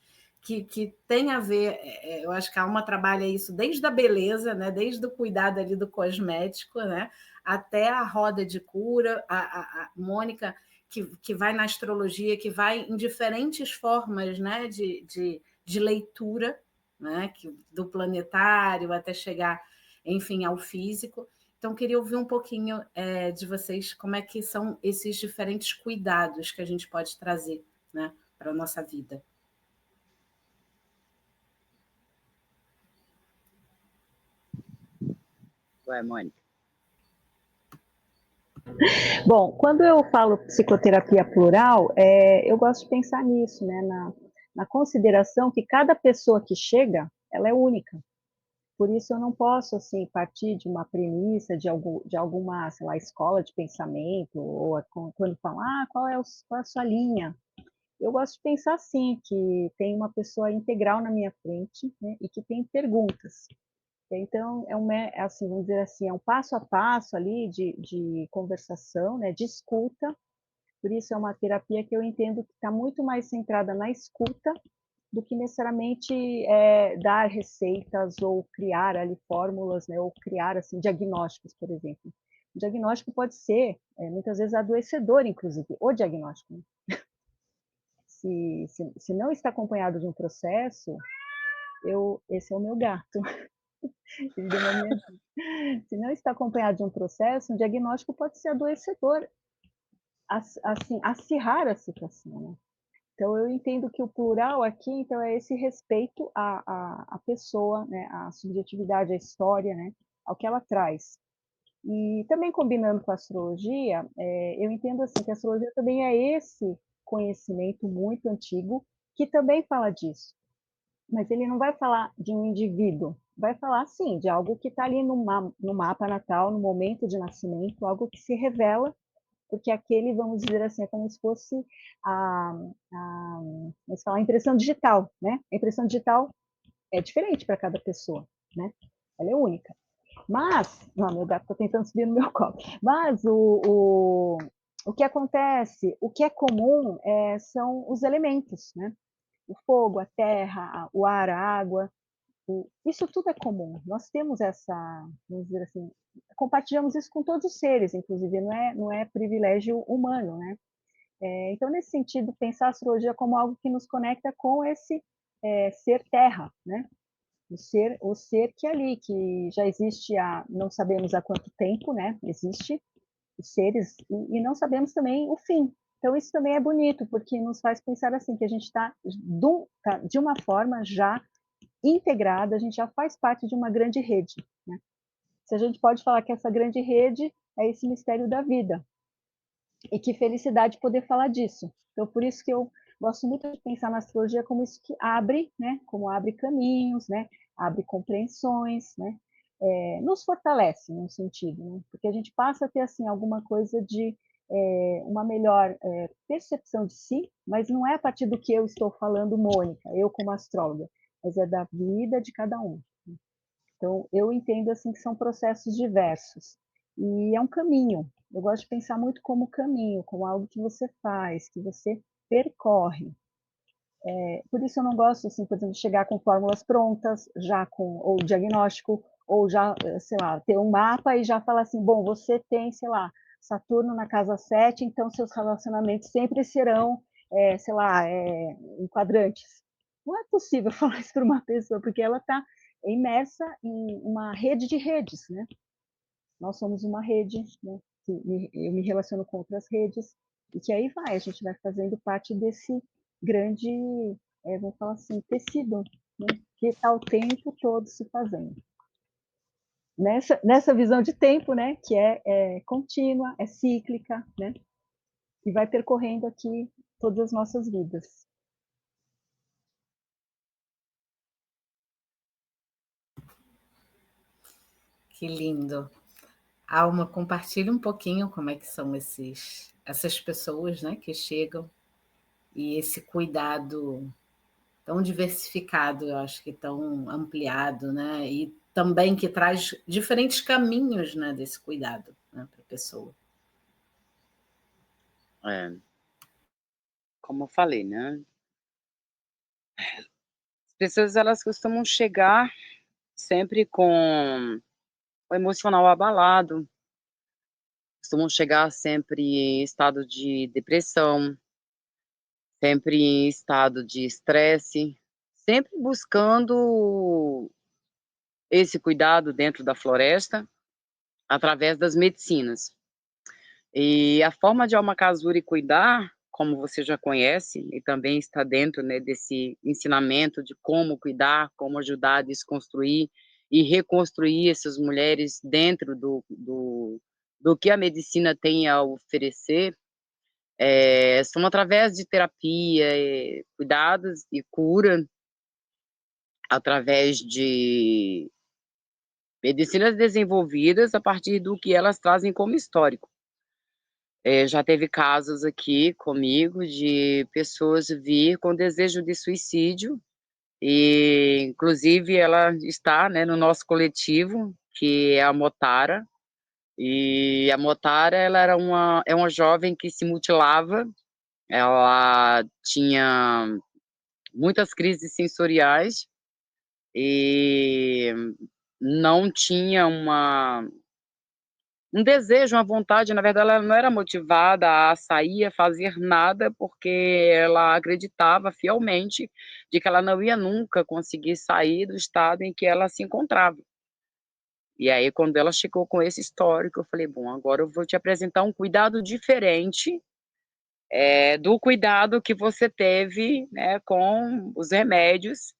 Que tem a ver, eu acho que a Alma trabalha isso desde a beleza, né? Desde o cuidado ali do cosmético, né? Até a roda de cura, a Mônica, que vai na astrologia, que vai em diferentes formas, né? de leitura, né? Do planetário até chegar, enfim, ao físico. Então, queria ouvir um pouquinho de vocês, como é que são esses diferentes cuidados que a gente pode trazer, né, para a nossa vida. Vai, Mônica. Bom, quando eu falo psicoterapia plural, eu gosto de pensar nisso, né, na consideração que cada pessoa que chega, ela é única. Por isso eu não posso, assim, partir de uma premissa de alguma, sei lá, escola de pensamento, ou quando falam, qual é a sua linha? Eu gosto de pensar assim, que tem uma pessoa integral na minha frente, né, e que tem perguntas. Então, assim, vamos dizer assim, é um passo a passo ali de conversação, né, de escuta. Por isso é uma terapia que eu entendo que está muito mais centrada na escuta do que necessariamente dar receitas ou criar ali fórmulas, né, ou criar assim diagnósticos, por exemplo. O diagnóstico pode ser muitas vezes adoecedor, inclusive, o diagnóstico. Né? Se não está acompanhado de um processo, esse é o meu gato. Se não está acompanhado de um processo, um diagnóstico pode ser adoecedor, assim, acirrar a situação. Né? Então, eu entendo que o plural aqui, então, é esse respeito à pessoa, né, à subjetividade, à história, né, ao que ela traz. E também combinando com a astrologia, eu entendo assim que a astrologia também é esse conhecimento muito antigo que também fala disso. Mas ele não vai falar de um indivíduo, vai falar, sim, de algo que está ali no mapa natal, no momento de nascimento, algo que se revela, porque aquele, vamos dizer assim, é como se fosse a impressão digital, né? A impressão digital é diferente para cada pessoa, né? Ela é única. Mas, não, meu gato está tentando subir no meu colo. Mas o que acontece, o que é comum são os elementos, né? O fogo, a terra, o ar, a água, isso tudo é comum. Nós temos essa, vamos dizer assim, compartilhamos isso com todos os seres, inclusive não é privilégio humano, né? Então, nesse sentido, pensar a astrologia como algo que nos conecta com esse ser terra, né? O ser que é ali, que já existe há, não sabemos há quanto tempo, né? Existe os seres, e não sabemos também o fim. Então, isso também é bonito, porque nos faz pensar assim, que a gente está, de uma forma, já integrada, a gente já faz parte de uma grande rede. Né? Se a gente pode falar que essa grande rede é esse mistério da vida. E que felicidade poder falar disso. Então, por isso que eu gosto muito de pensar na astrologia como isso que abre, né? Como abre caminhos, né? Abre compreensões, né? Nos fortalece, num sentido, né? Porque a gente passa a ter, assim, alguma coisa de uma melhor percepção de si, mas não é a partir do que eu estou falando, Mônica, eu como astróloga, mas é da vida de cada um. Então, eu entendo assim que são processos diversos. E é um caminho. Eu gosto de pensar muito como caminho, como algo que você faz, que você percorre. Por isso eu não gosto, assim, por exemplo, de chegar com fórmulas prontas, já com ou diagnóstico, ou já, sei lá, ter um mapa e já falar assim, bom, você tem, sei lá, Saturno na casa 7, então seus relacionamentos sempre serão, sei lá, em quadrantes. Não é possível falar isso para uma pessoa, porque ela está imersa em uma rede de redes, né? Nós somos uma rede, né? Eu me relaciono com outras redes, e que aí vai, a gente vai fazendo parte desse grande, vamos falar assim, tecido, né? Que está o tempo todo se fazendo. Nessa visão de tempo, né? Que é contínua, é cíclica, né? E vai percorrendo aqui todas as nossas vidas. Que lindo. Alma, compartilha um pouquinho como é que são essas pessoas, né, que chegam, e esse cuidado tão diversificado, eu acho que tão ampliado, né, e também que traz diferentes caminhos, né, desse cuidado, né, para a pessoa. Como eu falei, né? As pessoas, elas costumam chegar sempre com o emocional abalado, costumam chegar sempre em estado de depressão, sempre em estado de estresse, sempre buscando esse cuidado dentro da floresta, através das medicinas. E a forma de Alma Casury cuidar, como você já conhece, e também está dentro, né, desse ensinamento de como cuidar, como ajudar a desconstruir e reconstruir essas mulheres dentro do que a medicina tem a oferecer, são através de terapia, cuidados e cura, através de medicinas desenvolvidas a partir do que elas trazem como histórico. Já teve casos aqui comigo de pessoas vir com desejo de suicídio, e inclusive ela está, né, no nosso coletivo, que é a Motara, e a Motara, ela é uma jovem que se mutilava, ela tinha muitas crises sensoriais e não tinha um desejo, uma vontade, na verdade ela não era motivada a sair, a fazer nada, porque ela acreditava fielmente de que ela não ia nunca conseguir sair do estado em que ela se encontrava. E aí, quando ela chegou com esse histórico, eu falei, bom, agora eu vou te apresentar um cuidado diferente, do cuidado que você teve, né, com os remédios,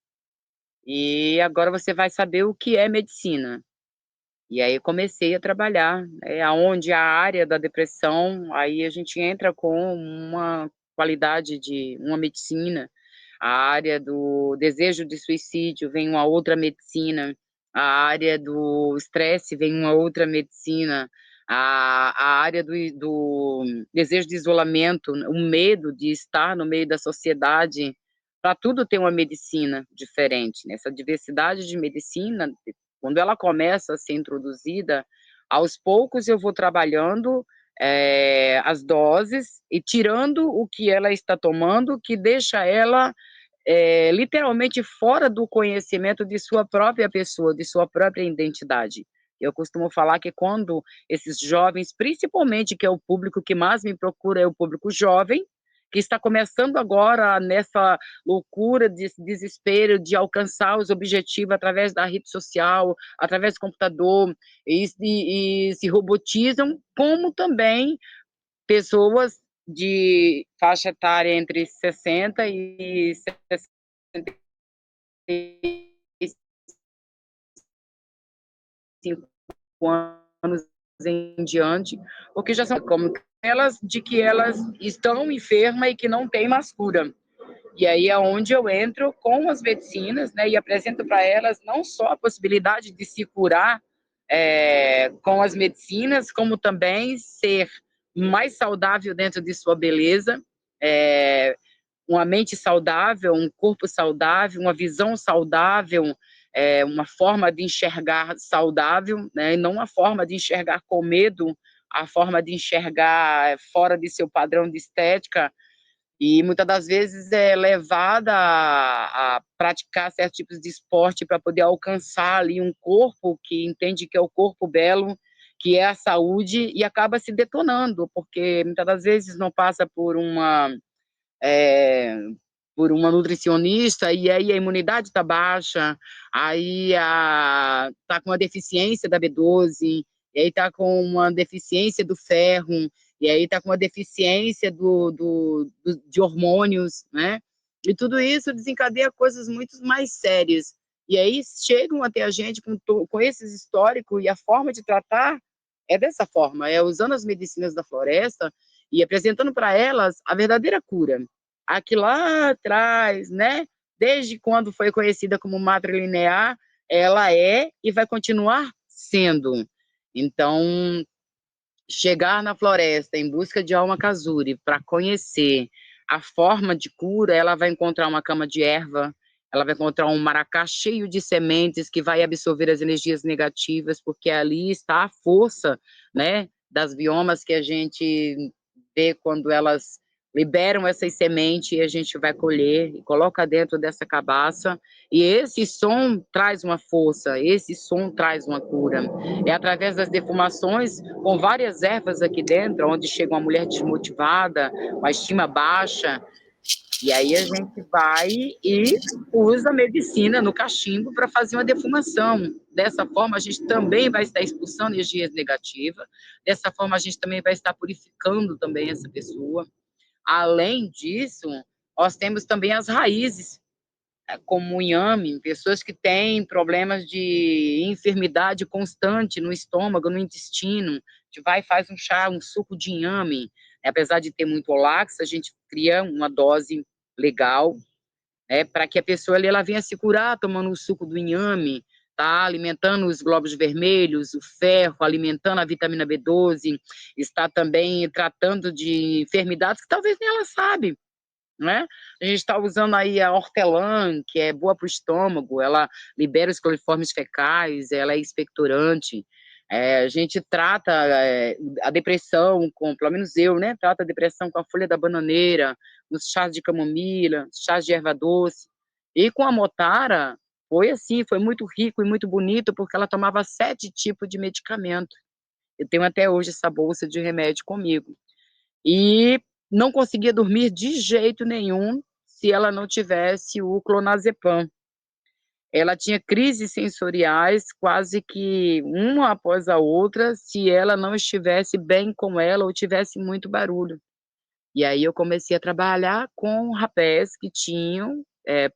e agora você vai saber o que é medicina. E aí comecei a trabalhar, aonde a área da depressão, aí a gente entra com uma qualidade de uma medicina, a área do desejo de suicídio vem uma outra medicina, a área do estresse vem uma outra medicina, a área do desejo de isolamento, o medo de estar no meio da sociedade, para tudo tem uma medicina diferente, né? Essa diversidade de medicina, quando ela começa a ser introduzida, aos poucos eu vou trabalhando as doses e tirando o que ela está tomando, que deixa ela literalmente fora do conhecimento de sua própria pessoa, de sua própria identidade. Eu costumo falar que quando esses jovens, principalmente, que é o público que mais me procura, é o público jovem, que está começando agora nessa loucura, desse desespero de alcançar os objetivos através da rede social, através do computador, e se robotizam, como também pessoas de faixa etária entre 60 e 65 anos em diante, porque já são como elas de que elas estão enfermas e que não tem mais cura. E aí é onde eu entro com as medicinas, né, e apresento para elas não só a possibilidade de se curar com as medicinas, como também ser mais saudável dentro de sua beleza, uma mente saudável, um corpo saudável, uma visão saudável, uma forma de enxergar saudável, né, e não uma forma de enxergar com medo, a forma de enxergar fora de seu padrão de estética, e muitas das vezes é levada a praticar certos tipos de esporte para poder alcançar ali um corpo que entende que é o corpo belo, que é a saúde, e acaba se detonando, porque muitas das vezes não passa por uma nutricionista, e aí a imunidade está baixa, aí está com uma deficiência da B12, e aí está com uma deficiência do ferro, e aí está com uma deficiência de hormônios, né? E tudo isso desencadeia coisas muito mais sérias. E aí chegam até a gente com esses históricos, e a forma de tratar é dessa forma, é usando as medicinas da floresta e apresentando para elas a verdadeira cura. Aqui lá atrás, né, desde quando foi conhecida como matrilinear, ela é e vai continuar sendo. Então, chegar na floresta em busca de alma casuri para conhecer a forma de cura, ela vai encontrar uma cama de erva, ela vai encontrar um maracá cheio de sementes que vai absorver as energias negativas, porque ali está a força, né, das biomas que a gente vê quando elas liberam essas sementes, e a gente vai colher e coloca dentro dessa cabaça, e esse som traz uma força, esse som traz uma cura. É através das defumações, com várias ervas aqui dentro, onde chega uma mulher desmotivada, com a estima baixa, e aí a gente vai e usa a medicina no cachimbo para fazer uma defumação. Dessa forma, a gente também vai estar expulsando energias negativas, dessa forma a gente também vai estar purificando também essa pessoa. Além disso, nós temos também as raízes, como o inhame, pessoas que têm problemas de enfermidade constante no estômago, no intestino, a gente vai e faz um chá, um suco de inhame, apesar de ter muito lax, a gente cria uma dose legal, para que a pessoa ali, ela venha se curar tomando o suco do inhame, tá alimentando os glóbulos vermelhos, o ferro, alimentando a vitamina B12, está também tratando de enfermidades que talvez nem ela sabe, né? A gente está usando aí a hortelã, que é boa para o estômago, ela libera os coliformes fecais, ela é expectorante. A gente trata a depressão, pelo menos eu, né? Trata a depressão com a folha da bananeira, nos chás de camomila, chás de erva doce. E com a Motara, foi assim, foi muito rico e muito bonito, porque ela tomava 7 tipos de medicamento. Eu tenho até hoje essa bolsa de remédio comigo. E não conseguia dormir de jeito nenhum se ela não tivesse o clonazepam. Ela tinha crises sensoriais quase que uma após a outra, se ela não estivesse bem com ela ou tivesse muito barulho. E aí eu comecei a trabalhar com rapés que tinham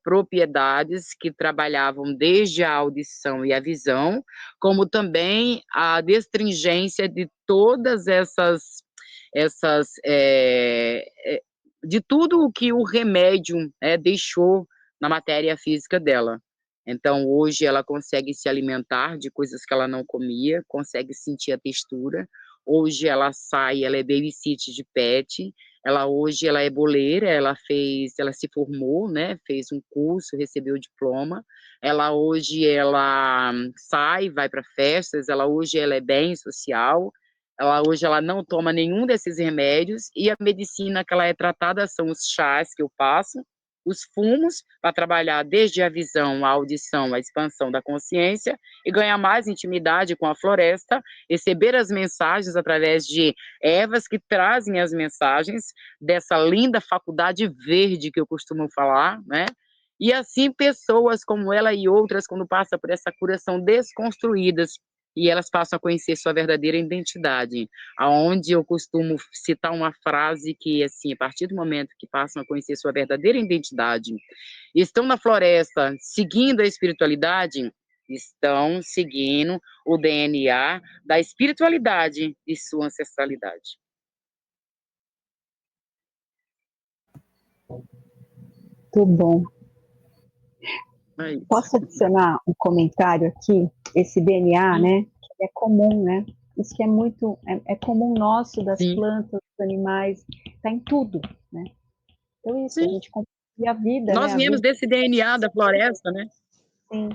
propriedades que trabalhavam desde a audição e a visão, como também a destringência de todas de tudo o que o remédio deixou na matéria física dela. Então, hoje ela consegue se alimentar de coisas que ela não comia, consegue sentir a textura. Hoje ela sai, ela é babysit de pet, hoje ela é boleira, ela se formou, né, fez um curso, recebeu o diploma. Hoje ela sai, vai para festas, hoje ela é bem social. Hoje ela não toma nenhum desses remédios, e a medicina que ela é tratada são os chás que eu passo, os fumos, para trabalhar desde a visão, a audição, a expansão da consciência, e ganhar mais intimidade com a floresta, receber as mensagens através de ervas que trazem as mensagens dessa linda faculdade verde que eu costumo falar, né? E assim, pessoas como ela e outras, quando passam por essa cura, são desconstruídas, e elas passam a conhecer sua verdadeira identidade, aonde eu costumo citar uma frase que, assim, a partir do momento que passam a conhecer sua verdadeira identidade, estão na floresta seguindo a espiritualidade, estão seguindo o DNA da espiritualidade e sua ancestralidade. Muito bom. Posso adicionar um comentário aqui? Esse DNA, né, que é comum, né? Isso que é muito, é comum nosso, das plantas, dos animais, está em tudo, né? Então isso, a gente compartilha a vida, Nós viemos desse DNA da floresta, né? Sim.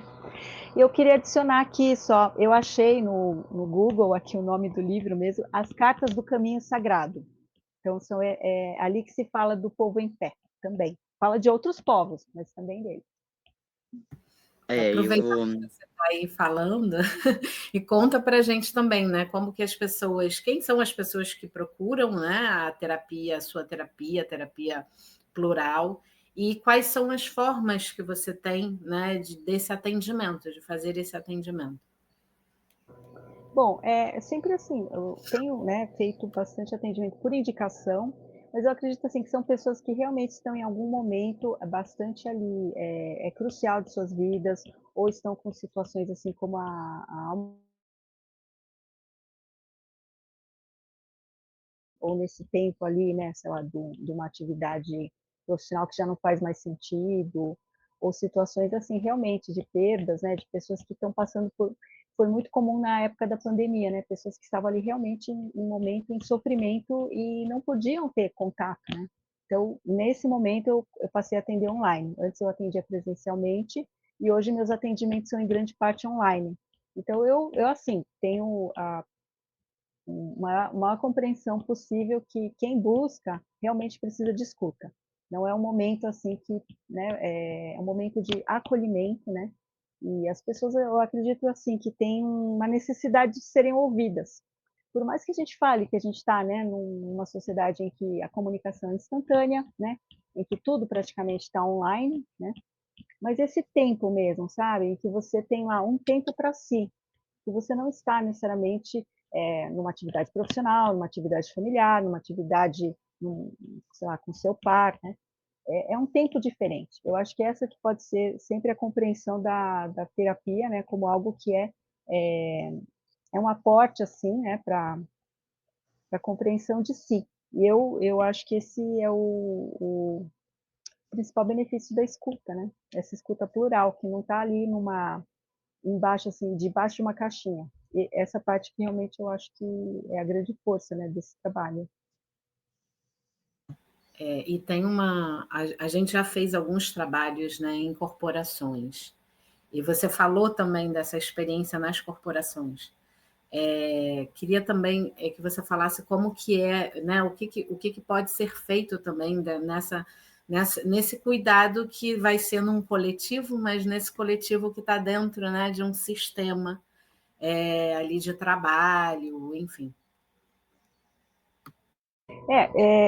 E eu queria adicionar aqui só, eu achei no Google aqui o nome do livro mesmo, As Cartas do Caminho Sagrado. Então são ali que se fala do povo em pé também. Fala de outros povos, mas também dele. Aproveitar que você está aí falando e conta para a gente também, né? Como que as pessoas, quem são as pessoas que procuram, né, a terapia, a sua terapia, a terapia plural, e quais são as formas que você tem, né, desse atendimento, de fazer esse atendimento? Bom, é sempre assim, eu tenho, né, feito bastante atendimento por indicação, mas eu acredito assim que são pessoas que realmente estão em algum momento bastante ali, crucial de suas vidas, ou estão com situações assim como ou nesse tempo ali, né, sei lá, de uma atividade profissional que já não faz mais sentido, ou situações assim realmente de perdas, né, de pessoas que estão passando por, foi muito comum na época da pandemia, né, pessoas que estavam ali realmente em um momento em sofrimento e não podiam ter contato, né. Então, nesse momento eu passei a atender online. Antes eu atendia presencialmente e hoje meus atendimentos são em grande parte online. Então eu assim, tenho a maior compreensão possível que quem busca realmente precisa de escuta. Não é um momento assim que, né, é um momento de acolhimento, né? E as pessoas, eu acredito assim, que têm uma necessidade de serem ouvidas. Por mais que a gente fale que a gente está, né, numa sociedade em que a comunicação é instantânea, né, em que tudo praticamente está online, né, mas esse tempo mesmo, sabe, em que você tem lá um tempo para si, que você não está necessariamente numa atividade profissional, numa atividade familiar, numa atividade, sei lá, com seu par, né? É um tempo diferente. Eu acho que essa que pode ser sempre a compreensão da terapia, né, como algo que é, é um aporte, assim, né, para a compreensão de si. E eu acho que esse é o principal benefício da escuta, né? Essa escuta plural, que não está ali embaixo, assim, debaixo de uma caixinha. E essa parte que realmente eu acho que é a grande força, né, desse trabalho. E tem uma. A gente já fez alguns trabalhos, né, em corporações. E você falou também dessa experiência nas corporações. Queria também que você falasse como que é, né, o que pode ser feito também nesse cuidado que vai ser num coletivo, mas nesse coletivo que está dentro, né, de um sistema ali de trabalho, enfim.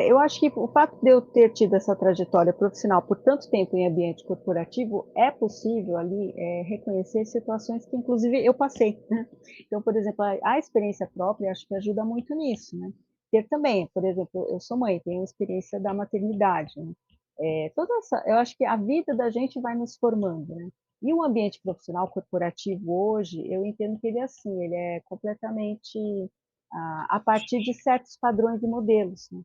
Eu acho que o fato de eu ter tido essa trajetória profissional por tanto tempo em ambiente corporativo, é possível ali reconhecer situações que, inclusive, eu passei, né? Então, por exemplo, a experiência própria, acho que ajuda muito nisso, né? Ter também, por exemplo, eu sou mãe, tenho a experiência da maternidade, né? Eu acho que a vida da gente vai nos formando, né? E o ambiente profissional corporativo hoje, eu entendo que ele é assim, ele é completamente a partir de certos padrões e modelos, né?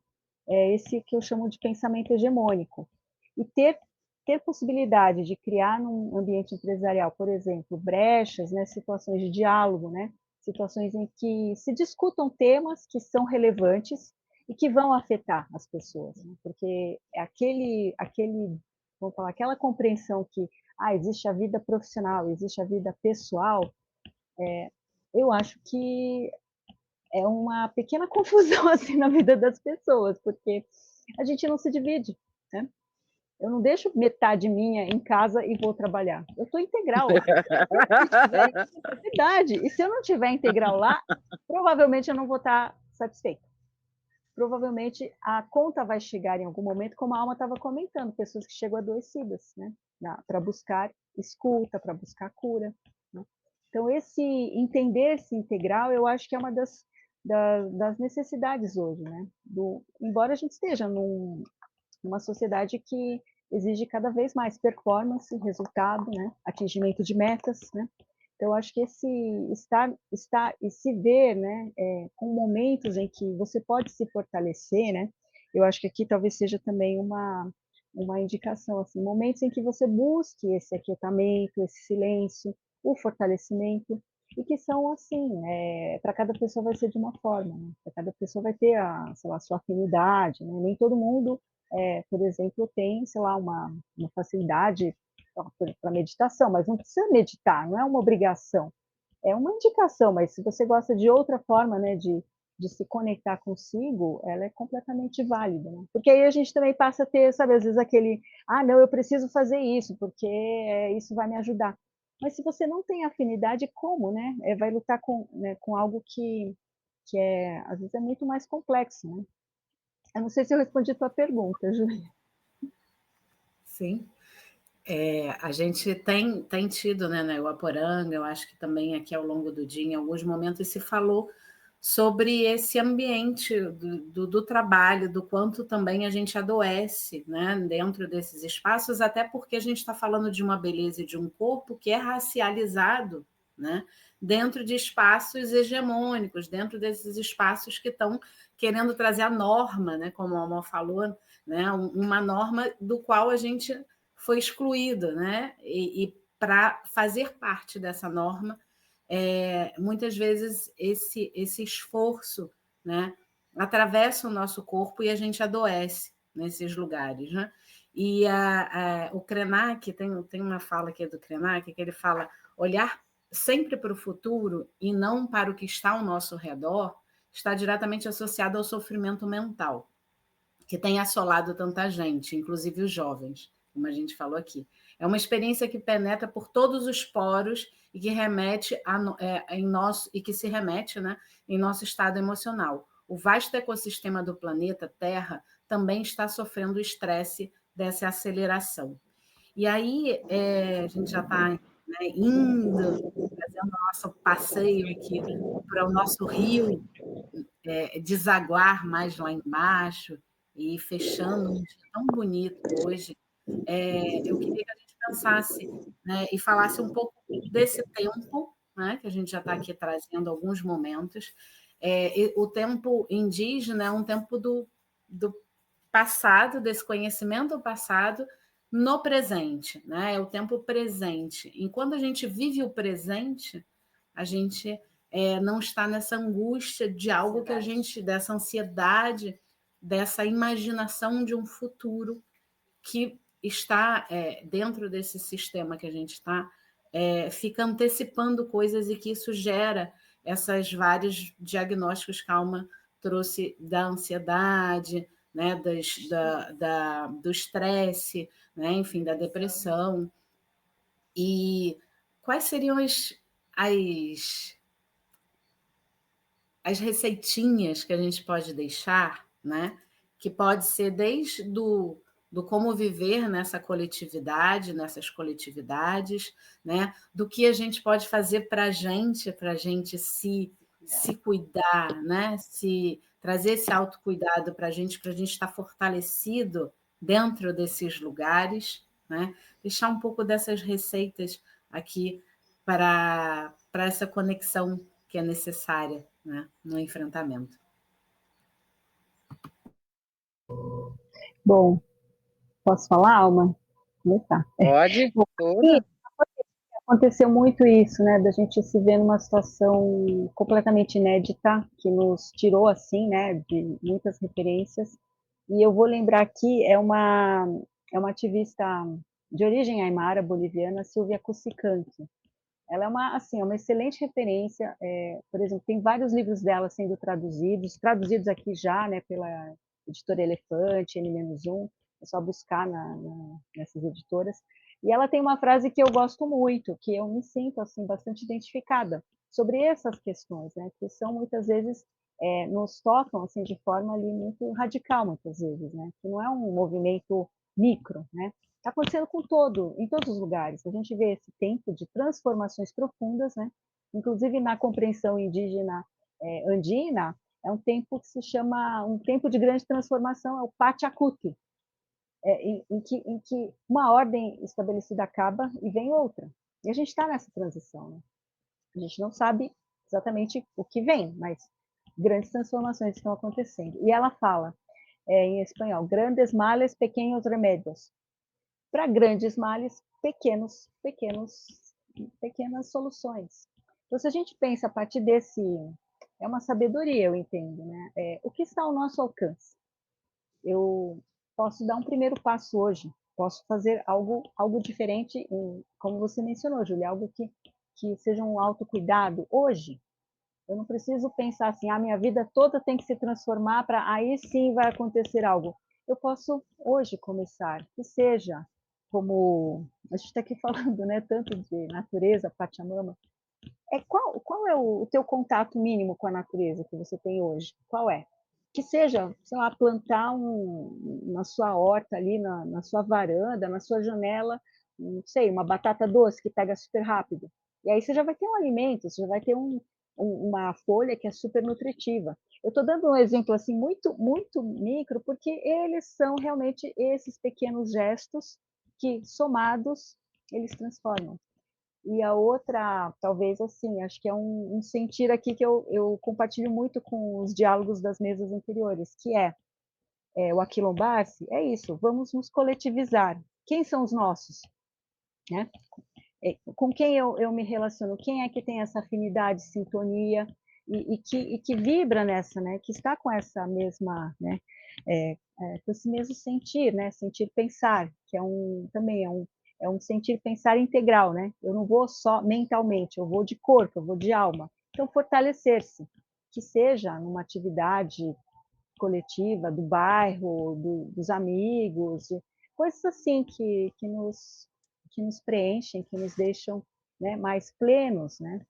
É esse que eu chamo de pensamento hegemônico. E ter possibilidade de criar num ambiente empresarial, por exemplo, brechas, né, situações de diálogo, né, situações em que se discutam temas que são relevantes e que vão afetar as pessoas, né? Porque é vamos falar, aquela compreensão que existe a vida profissional, existe a vida pessoal, eu acho que é uma pequena confusão assim na vida das pessoas, porque a gente não se divide, né? Eu não deixo metade minha em casa e vou trabalhar. Eu estou integral lá. É verdade. E se eu não tiver integral lá, provavelmente eu não vou estar satisfeita. Provavelmente a conta vai chegar em algum momento, como a Alma estava comentando, pessoas que chegam adoecidas, né? Para buscar escuta, para buscar cura, né? Então, entender esse integral, eu acho que é uma das necessidades hoje, né? Embora a gente esteja numa sociedade que exige cada vez mais performance, resultado, né? Atingimento de metas, né? Então, acho que esse estar e se ver, né, com momentos em que você pode se fortalecer, né? Eu acho que aqui talvez seja também uma indicação, assim, momentos em que você busque esse aquietamento, esse silêncio, o fortalecimento, e que são assim, para cada pessoa vai ser de uma forma, né? Para cada pessoa vai ter sei lá, a sua afinidade, né? Nem todo mundo, por exemplo, tem, sei lá, uma facilidade para meditação, mas não precisa meditar, não é uma obrigação, é uma indicação, mas se você gosta de outra forma, né, de se conectar consigo, ela é completamente válida, né? Porque aí a gente também passa a ter, sabe, às vezes não, eu preciso fazer isso, porque isso vai me ajudar. Mas se você não tem afinidade, como, né? Vai lutar com algo que às vezes é muito mais complexo, né? Eu não sei se eu respondi a tua pergunta, Júlia. Sim. A gente tem tido, né, na Uaporanga, eu acho que também aqui ao longo do dia, em alguns momentos, se falou sobre esse ambiente do trabalho, do quanto também a gente adoece, né, dentro desses espaços, até porque a gente está falando de uma beleza e de um corpo que é racializado, né, dentro de espaços hegemônicos, dentro desses espaços que estão querendo trazer a norma, né, como a Alma falou, né, uma norma do qual a gente foi excluído, né, e para fazer parte dessa norma, muitas vezes esse esforço, né, atravessa o nosso corpo e a gente adoece nesses lugares, né? E o Krenak, tem uma fala aqui do Krenak, que ele fala: olhar sempre para o futuro e não para o que está ao nosso redor está diretamente associado ao sofrimento mental, que tem assolado tanta gente, inclusive os jovens, como a gente falou aqui. É uma experiência que penetra por todos os poros e que remete em nosso e que se remete, né, em nosso estado emocional. O vasto ecossistema do planeta Terra também está sofrendo o estresse dessa aceleração. E aí a gente já está, né, indo, fazendo o nosso passeio aqui para o nosso rio, desaguar mais lá embaixo e fechando um dia tão bonito hoje. Eu queria que a gente pensasse, né, e falasse um pouco desse tempo, né, que a gente já está aqui trazendo alguns momentos. O tempo indígena é um tempo do passado, desse conhecimento passado, no presente, né? É o tempo presente. E quando a gente vive o presente, a gente não está nessa angústia de algo que a gente, dessa ansiedade, dessa imaginação de um futuro que está dentro desse sistema que a gente está, fica antecipando coisas e que isso gera esses vários diagnósticos que a Alma trouxe da ansiedade, né, do estresse, né, enfim, da depressão. E quais seriam as, as receitinhas que a gente pode deixar, né? Que pode ser desde do como viver nessa coletividade, nessas coletividades, né? Do que a gente pode fazer para a gente se cuidar, né? Se trazer esse autocuidado para a gente estar fortalecido dentro desses lugares, né? Deixar um pouco dessas receitas aqui para essa conexão que é necessária, né, no enfrentamento. Bom, posso falar, Alma? Começar. Pode, Bom, toda. aconteceu muito isso, né, da gente se ver numa situação completamente inédita, que nos tirou, assim, né, de muitas referências. E eu vou lembrar aqui, é uma ativista de origem aimara, boliviana, Silvia Cusicanqui. Ela é assim, é uma excelente referência. Por exemplo, tem vários livros dela sendo traduzidos aqui já, né, pela editora Elefante, N-1, é só buscar nessas editoras. E ela tem uma frase que eu gosto muito, que eu me sinto assim bastante identificada sobre essas questões, né, que são muitas vezes nos tocam assim de forma ali muito radical, muitas vezes, né, que não é um movimento micro, né, está acontecendo em todos os lugares. A gente vê esse tempo de transformações profundas, né? Inclusive na compreensão indígena andina, é um tempo que se chama um tempo de grande transformação, é o Pachacuti, em que uma ordem estabelecida acaba e vem outra. E a gente está nessa transição, né? A gente não sabe exatamente o que vem, mas grandes transformações estão acontecendo. E ela fala, em espanhol, grandes males, pequenos remédios. Para grandes males, pequenas soluções. Então, se a gente pensa a partir é uma sabedoria, eu entendo, né? O que está ao nosso alcance? Eu posso dar um primeiro passo hoje, posso fazer algo diferente, como você mencionou, Júlia, algo que seja um autocuidado hoje. Eu não preciso pensar assim, minha vida toda tem que se transformar para aí sim vai acontecer algo. Eu posso hoje começar, que seja como a gente está aqui falando, né, tanto de natureza, Pachamama. Qual é o teu contato mínimo com a natureza que você tem hoje? Qual é? Que seja, sei lá, plantar na sua horta ali, na sua varanda, na sua janela, não sei, uma batata doce que pega super rápido. E aí você já vai ter um alimento, você já vai ter uma folha que é super nutritiva. Eu estou dando um exemplo assim muito, muito micro, porque eles são realmente esses pequenos gestos que, somados, eles transformam. E a outra, talvez assim, acho que é um sentir aqui que eu compartilho muito com os diálogos das mesas anteriores, que o aquilombar-se, é isso, vamos nos coletivizar. Quem são os nossos? Né? Com quem eu me relaciono? Quem é que tem essa afinidade, sintonia, e que vibra nessa, né? Que está com essa mesma, né? Com esse mesmo sentir, né? Sentir pensar, que também é um sentir pensar integral, né? Eu não vou só mentalmente, eu vou de corpo, eu vou de alma. Então, fortalecer-se, que seja numa atividade coletiva, do bairro, dos amigos, coisas assim que nos preenchem, que nos deixam, né, mais plenos, né?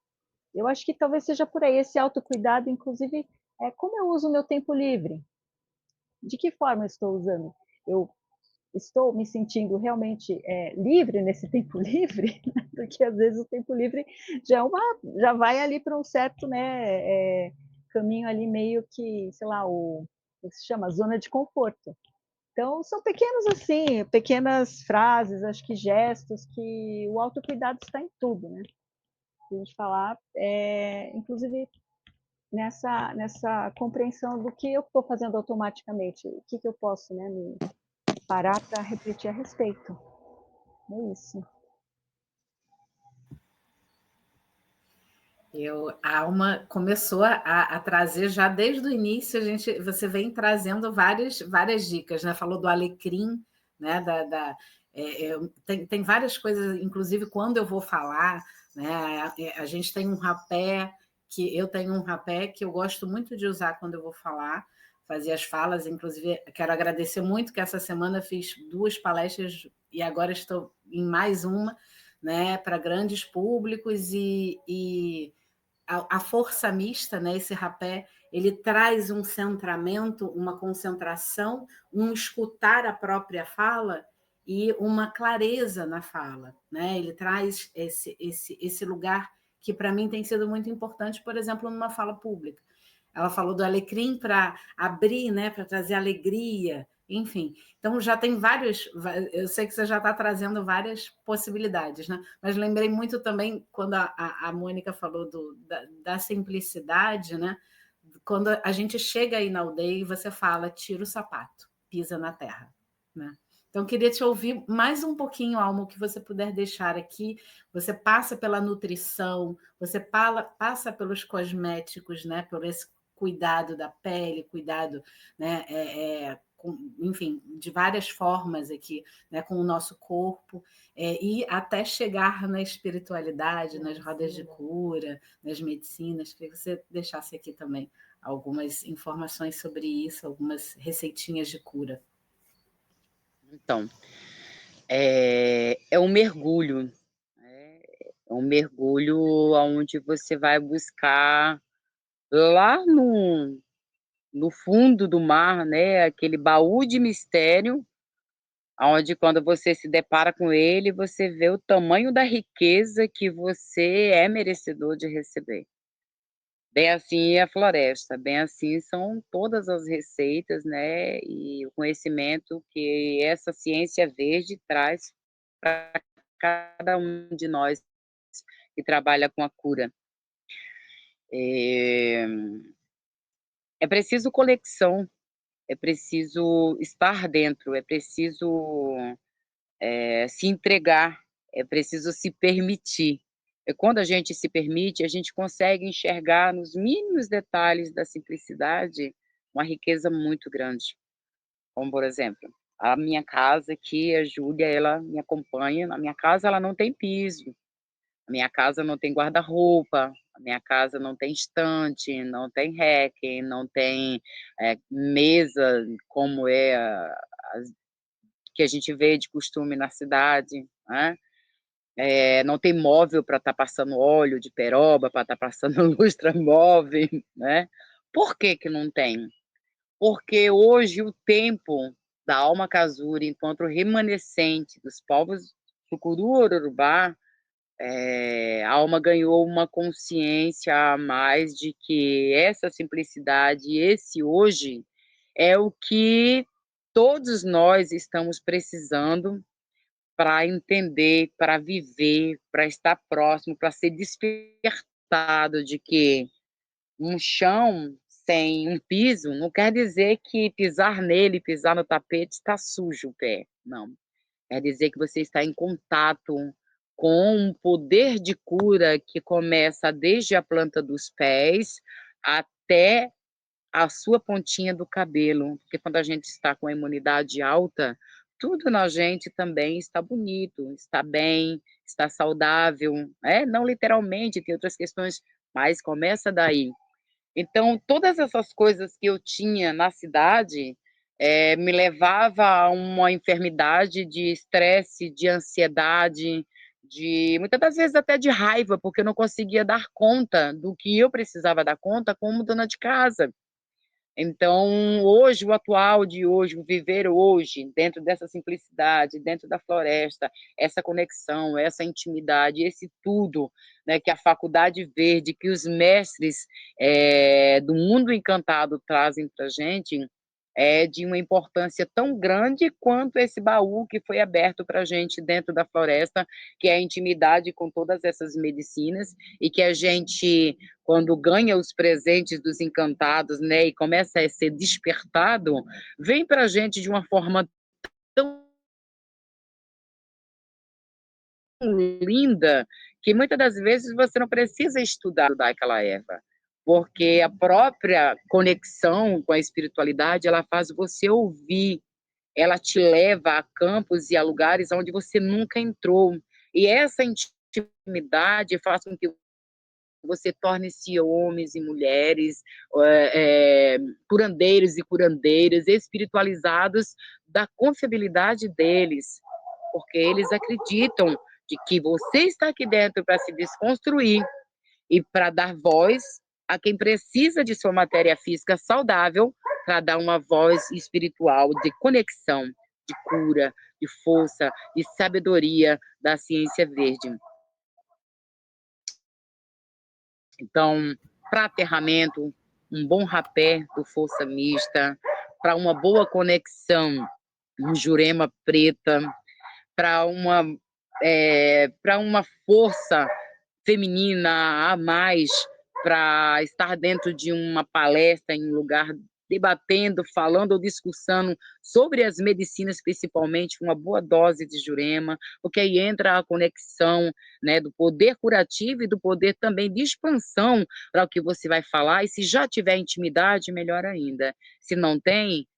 Eu acho que talvez seja por aí esse autocuidado, inclusive, como eu uso o meu tempo livre. De que forma eu estou usando? Eu estou me sentindo realmente livre nesse tempo livre? Porque às vezes o tempo livre já vai ali para um certo, né, caminho ali meio que, sei lá, o que se chama zona de conforto. Então, são pequenos assim, pequenas frases, acho que gestos, que o autocuidado está em tudo, né? Se a gente falar, inclusive nessa compreensão do que eu estou fazendo automaticamente, o que eu posso, né, me parar para refletir a respeito. É isso. A Alma começou a trazer já desde o início, você vem trazendo várias dicas, né? Falou do alecrim, né? Tem várias coisas, inclusive quando eu vou falar, né? A gente tem um rapé, que eu tenho um rapé que eu gosto muito de usar quando eu vou falar, fazer as falas, inclusive quero agradecer muito que essa semana fiz 2 palestras e agora estou em mais uma, né? Para grandes públicos e a força mista, né, esse rapé, ele traz um centramento, uma concentração, um escutar a própria fala e uma clareza na fala, né? Ele traz esse lugar que para mim tem sido muito importante, por exemplo, numa fala pública. Ela falou do alecrim para abrir, né, para trazer alegria, enfim. Então já tem eu sei que você já está trazendo várias possibilidades, né? Mas lembrei muito também quando a Mônica falou da simplicidade, né? Quando a gente chega aí na aldeia e você fala, tira o sapato, pisa na terra, né? Então, queria te ouvir mais um pouquinho, Alma, o que você puder deixar aqui. Você passa pela nutrição, você passa pelos cosméticos, né? Por esse cuidado da pele, cuidado, né? Enfim, de várias formas aqui, né? Com o nosso corpo, e até chegar na espiritualidade, nas rodas de cura, nas medicinas. Queria que você deixasse aqui também algumas informações sobre isso, algumas receitinhas de cura. Então, é um mergulho, né? É um mergulho onde você vai buscar lá no fundo do mar, né, aquele baú de mistério, onde quando você se depara com ele, você vê o tamanho da riqueza que você é merecedor de receber. Bem assim é a floresta, bem assim são todas as receitas, né, e o conhecimento que essa ciência verde traz para cada um de nós que trabalha com a cura. É preciso conexão, é preciso estar dentro, é preciso, se entregar, é preciso se permitir. E quando a gente se permite, a gente consegue enxergar nos mínimos detalhes da simplicidade uma riqueza muito grande. Como, por exemplo, a minha casa aqui, a Júlia, ela me acompanha, na minha casa ela não tem piso, a minha casa não tem guarda-roupa, a minha casa não tem estante, não tem rack, não tem, mesa como as que a gente vê de costume na cidade, né. não tem móvel para estar passando óleo de peroba, para estar passando lustra-móvel, né? Por que que não tem? Porque hoje o tempo da alma casura, enquanto remanescente dos povos Tucuru-Urubá, a alma ganhou uma consciência a mais de que essa simplicidade, esse hoje, é o que todos nós estamos precisando para entender, para viver, para estar próximo, para ser despertado de que um chão sem um piso não quer dizer que pisar nele, pisar no tapete, está sujo o pé. Não. Quer dizer que você está em contato com um poder de cura que começa desde a planta dos pés até a sua pontinha do cabelo. Porque quando a gente está com a imunidade alta, tudo na gente também está bonito, está bem, está saudável. Não literalmente, tem outras questões, mas começa daí. Então, todas essas coisas que eu tinha na cidade me levava a uma enfermidade de estresse, de ansiedade, muitas das vezes até de raiva, porque eu não conseguia dar conta do que eu precisava dar conta como dona de casa. Então, hoje, o atual de hoje, o viver hoje, dentro dessa simplicidade, dentro da floresta, essa conexão, essa intimidade, esse tudo, né, que a Faculdade Verde, que os mestres do mundo encantado trazem para a gente, é de uma importância tão grande quanto esse baú que foi aberto para a gente dentro da floresta, que é a intimidade com todas essas medicinas, e que a gente, quando ganha os presentes dos encantados, né, e começa a ser despertado, vem para a gente de uma forma tão linda, que muitas das vezes você não precisa estudar aquela erva, porque a própria conexão com a espiritualidade, ela faz você ouvir, ela te leva a campos e a lugares onde você nunca entrou, e essa intimidade faz com que você torne-se homens e mulheres, curandeiros e curandeiras, espiritualizados da confiabilidade deles, porque eles acreditam de que você está aqui dentro para se desconstruir e para dar voz a quem precisa de sua matéria física saudável, para dar uma voz espiritual de conexão, de cura, de força, de sabedoria da ciência verde. Então, para aterramento, um bom rapé do força mista, para uma boa conexão no Jurema preta, para uma força feminina a mais, para estar dentro de uma palestra, em um lugar debatendo, falando ou discussando sobre as medicinas, principalmente, com uma boa dose de Jurema, porque aí entra a conexão, né, do poder curativo e do poder também de expansão para o que você vai falar, e se já tiver intimidade, melhor ainda. Se não tem,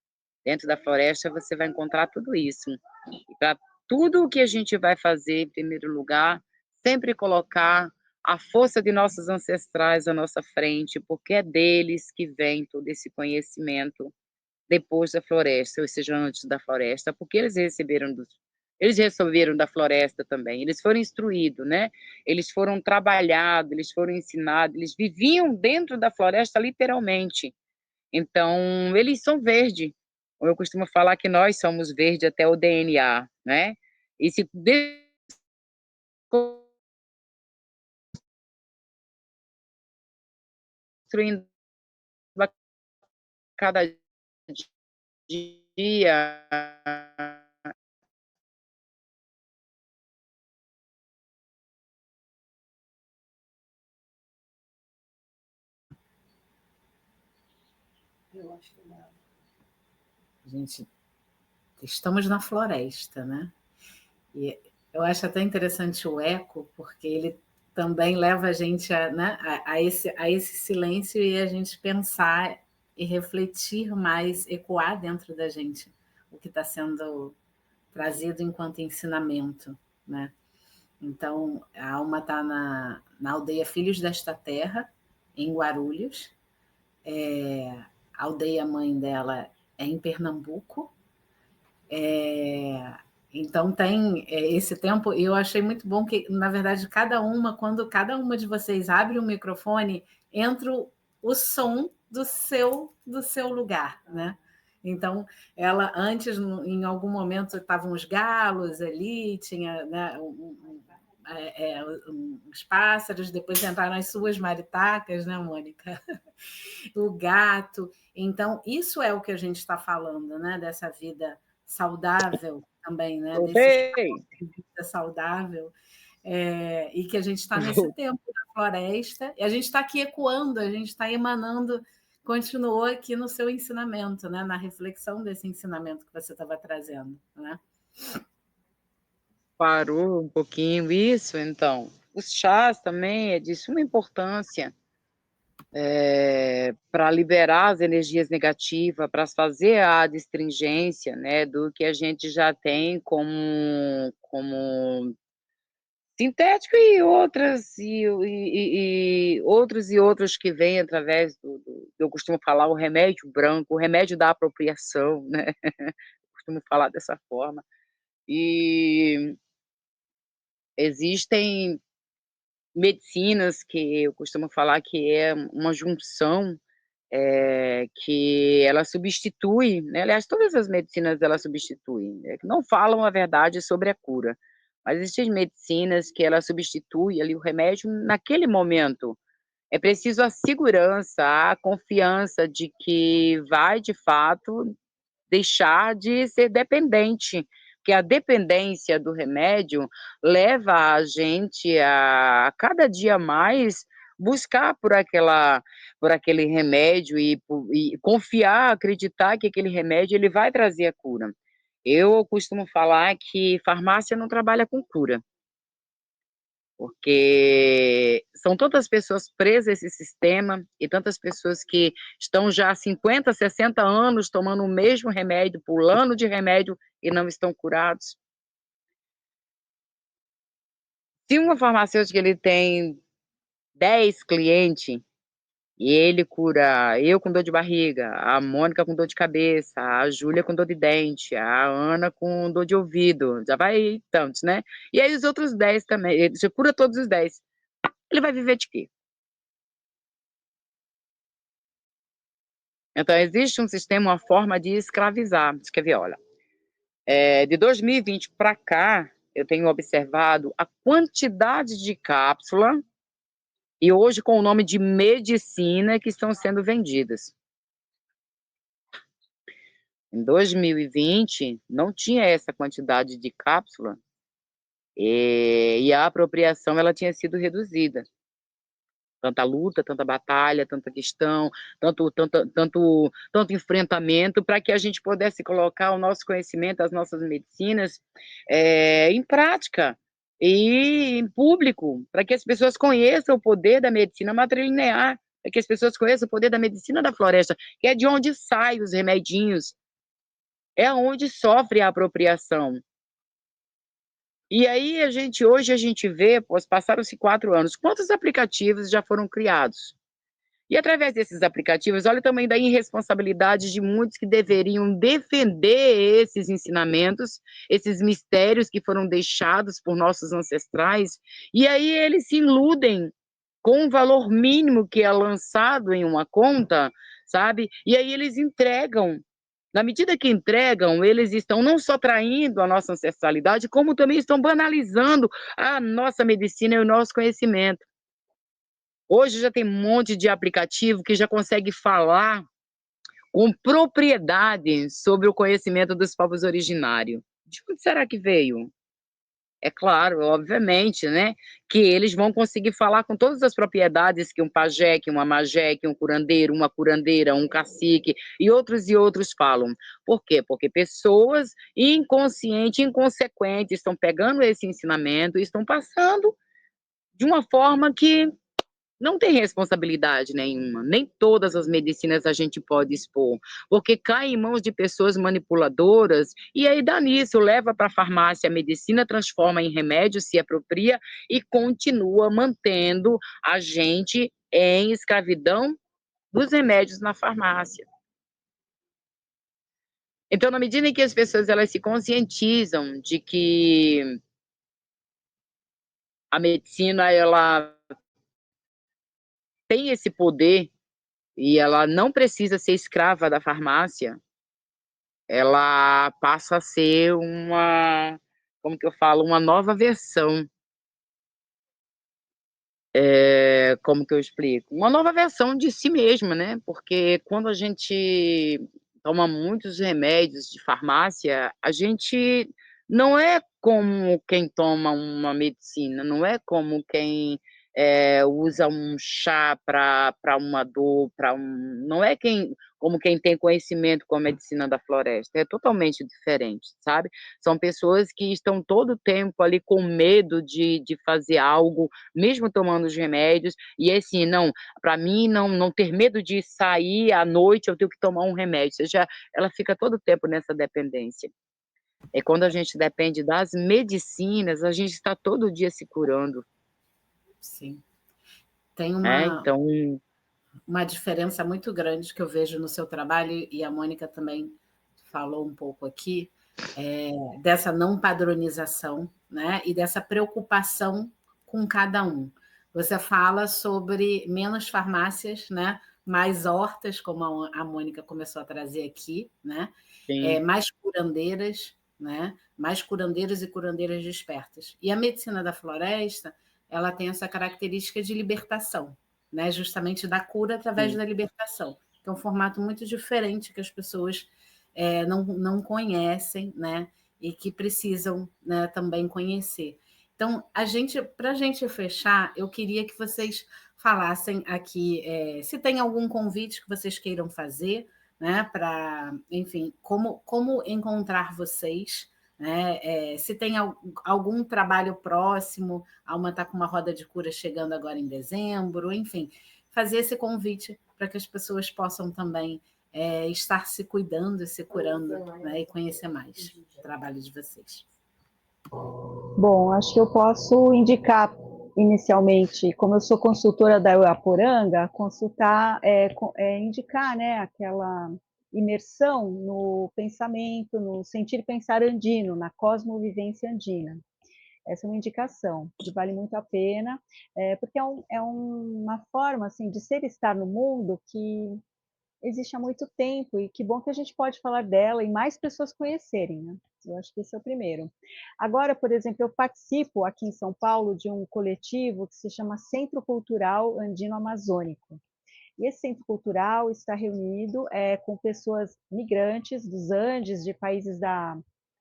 dentro da floresta você vai encontrar tudo isso. E para tudo o que a gente vai fazer, em primeiro lugar, sempre colocar a força de nossos ancestrais à nossa frente, porque é deles que vem todo esse conhecimento depois da floresta, ou seja, antes da floresta, porque eles receberam da floresta também, eles foram instruídos, né? Eles foram trabalhados, eles foram ensinados, eles viviam dentro da floresta literalmente. Então, eles são verde. Eu costumo falar que nós somos verde até o DNA, né? E se destruindo a cada dia. Eu acho que não. Gente, estamos na floresta, né? E eu acho até interessante o eco, porque ele também leva a gente né, a esse silêncio e a gente pensar e refletir mais, ecoar dentro da gente o que está sendo trazido enquanto ensinamento, né? Então, a Alma está na aldeia Filhos desta Terra, em Guarulhos. A aldeia mãe dela é em Pernambuco. Então tem esse tempo, e eu achei muito bom que, na verdade, quando cada uma de vocês abre um microfone, entra o som do seu lugar, né? Então, ela antes, em algum momento, estavam os galos ali, tinha, né, os pássaros, depois entraram as suas maritacas, né, Mônica? O gato. Então, isso é o que a gente está falando, né? Dessa vida saudável também, né? Desse Voltei. de vida saudável. E que a gente está nesse tempo da floresta, e a gente está aqui ecoando, a gente está emanando, continuou aqui no seu ensinamento, né? Na reflexão desse ensinamento que você estava trazendo, né? Parou um pouquinho isso, então. Os chás também é de suma importância para liberar as energias negativas, para fazer a astringência, né, do que a gente já tem como sintético e outros que vêm através eu costumo falar o remédio branco, o remédio da apropriação, né? Costumo falar dessa forma. E existem medicinas que eu costumo falar que é uma junção, que ela substitui, né, aliás, todas as medicinas ela substituem, que não falam a verdade sobre a cura, mas existem medicinas que ela substitui ali o remédio naquele momento. É preciso a segurança, a confiança de que vai, de fato, deixar de ser dependente, que a dependência do remédio leva a gente a cada dia mais buscar por aquele remédio e confiar, acreditar que aquele remédio ele vai trazer a cura. Eu costumo falar que farmácia não trabalha com cura, porque são tantas pessoas presas a esse sistema e tantas pessoas que estão já há 50, 60 anos tomando o mesmo remédio, pulando de remédio e não estão curados. Se uma farmacêutica ele tem 10 clientes e ele cura eu com dor de barriga, a Mônica com dor de cabeça, a Júlia com dor de dente, a Ana com dor de ouvido, já vai tantos, né? E aí os outros 10 também, ele já cura todos os 10. Ele vai viver de quê? Então, existe um sistema, uma forma de escravizar. Você quer ver, olha, de 2020 para cá, eu tenho observado a quantidade de cápsula, e hoje com o nome de medicina, que estão sendo vendidas. Em 2020, não tinha essa quantidade de cápsula, e a apropriação ela tinha sido reduzida. Tanta luta, tanta batalha, tanta questão, tanto enfrentamento, para que a gente pudesse colocar o nosso conhecimento, as nossas medicinas, em prática e em público, para que as pessoas conheçam o poder da medicina matrilinear, para que as pessoas conheçam o poder da medicina da floresta, que é de onde saem os remedinhos, é onde sofre a apropriação. E aí hoje a gente vê, passaram-se 4 anos, quantos aplicativos já foram criados? E através desses aplicativos, olha também da irresponsabilidade de muitos que deveriam defender esses ensinamentos, esses mistérios que foram deixados por nossos ancestrais, e aí eles se iludem com um valor mínimo que é lançado em uma conta, sabe? E aí eles entregam. Na medida que entregam, eles estão não só traindo a nossa ancestralidade, como também estão banalizando a nossa medicina e o nosso conhecimento. Hoje já tem um monte de aplicativo que já consegue falar com propriedade sobre o conhecimento dos povos originários. De onde será que veio? É claro, obviamente, né, que eles vão conseguir falar com todas as propriedades que um pajé, que uma magé, que um curandeiro, uma curandeira, um cacique e outros falam. Por quê? Porque pessoas inconscientes, inconsequentes estão pegando esse ensinamento e estão passando de uma forma que não tem responsabilidade nenhuma, nem todas as medicinas a gente pode expor, porque cai em mãos de pessoas manipuladoras, e aí dá nisso, leva para a farmácia a medicina, transforma em remédio, se apropria e continua mantendo a gente em escravidão dos remédios na farmácia. Então, na medida em que as pessoas elas se conscientizam de que a medicina ela tem esse poder e ela não precisa ser escrava da farmácia, ela passa a ser uma, como que eu falo, uma nova versão. Como que eu explico? Uma nova versão de si mesma, né? Porque quando a gente toma muitos remédios de farmácia, a gente não é como quem toma uma medicina, não é como quem usa um chá para uma dor, não é como quem tem conhecimento com a medicina da floresta, é totalmente diferente, sabe? São pessoas que estão todo o tempo ali com medo de fazer algo, mesmo tomando os remédios, e assim, não, para mim não ter medo de sair à noite, eu tenho que tomar um remédio, ou seja, ela fica todo o tempo nessa dependência. É quando a gente depende das medicinas, a gente está todo dia se curando. Sim. Tem Então... uma diferença muito grande que eu vejo no seu trabalho, e a Mônica também falou um pouco aqui, dessa não padronização, né, e dessa preocupação com cada um. Você fala sobre menos farmácias, né, mais hortas, como a Mônica começou a trazer aqui, né, mais curandeiras, né, mais curandeiros e curandeiras despertas. E a medicina da floresta, ela tem essa característica de libertação, né, justamente da cura através da libertação, que é um formato muito diferente que as pessoas não conhecem, né, e que precisam, né, também conhecer. Então, para a gente fechar, eu queria que vocês falassem aqui se tem algum convite que vocês queiram fazer, né, para, enfim, como encontrar vocês, né, se tem algum trabalho próximo, a Alma está com uma roda de cura chegando agora em dezembro, enfim, fazer esse convite para que as pessoas possam também estar se cuidando e se curando, né, e conhecer mais o trabalho de vocês. Bom, acho que eu posso indicar inicialmente, como eu sou consultora da Uaporanga, indicar, né, aquela imersão no pensamento, no sentir pensar andino, na cosmovivência andina. Essa é uma indicação que vale muito a pena, porque é uma forma assim de ser e estar no mundo que existe há muito tempo, e que bom que a gente pode falar dela e mais pessoas conhecerem, né? Eu acho que esse é o primeiro. Agora, por exemplo, eu participo aqui em São Paulo de um coletivo que se chama Centro Cultural Andino Amazônico. E esse centro cultural está reunido com pessoas migrantes dos Andes, de países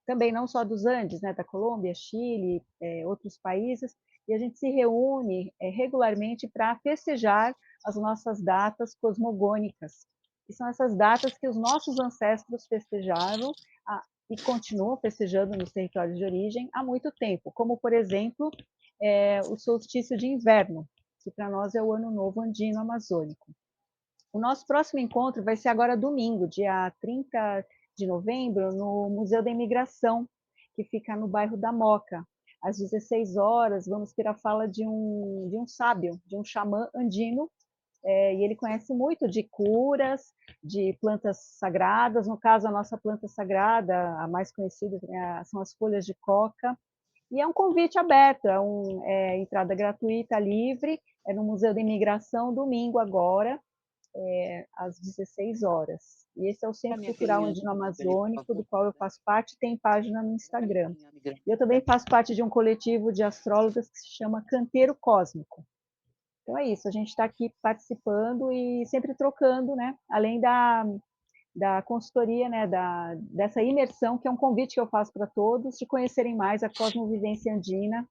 também não só dos Andes, né, da Colômbia, Chile, outros países, e a gente se reúne regularmente para festejar as nossas datas cosmogônicas, que são essas datas que os nossos ancestros festejaram e continuam festejando nos territórios de origem há muito tempo, como, por exemplo, o solstício de inverno, que para nós é o Ano Novo Andino Amazônico. O nosso próximo encontro vai ser agora domingo, dia 30 de novembro, no Museu da Imigração, que fica no bairro da Moca. Às 16 horas, vamos ter a fala de um sábio, de um xamã andino, e ele conhece muito de curas, de plantas sagradas. No caso, a nossa planta sagrada, a mais conhecida, são as folhas de coca. E é um convite aberto, entrada gratuita, livre, no Museu da Imigração, domingo agora, às 16 horas. E esse é o Centro Cultural Andino Amazônico, do qual eu faço parte, tem página no Instagram. E eu também faço parte de um coletivo de astrólogas que se chama Canteiro Cósmico. Então é isso, a gente está aqui participando e sempre trocando, né? Além da consultoria, né? Dessa imersão, que é um convite que eu faço para todos, de conhecerem mais a cosmovivência andina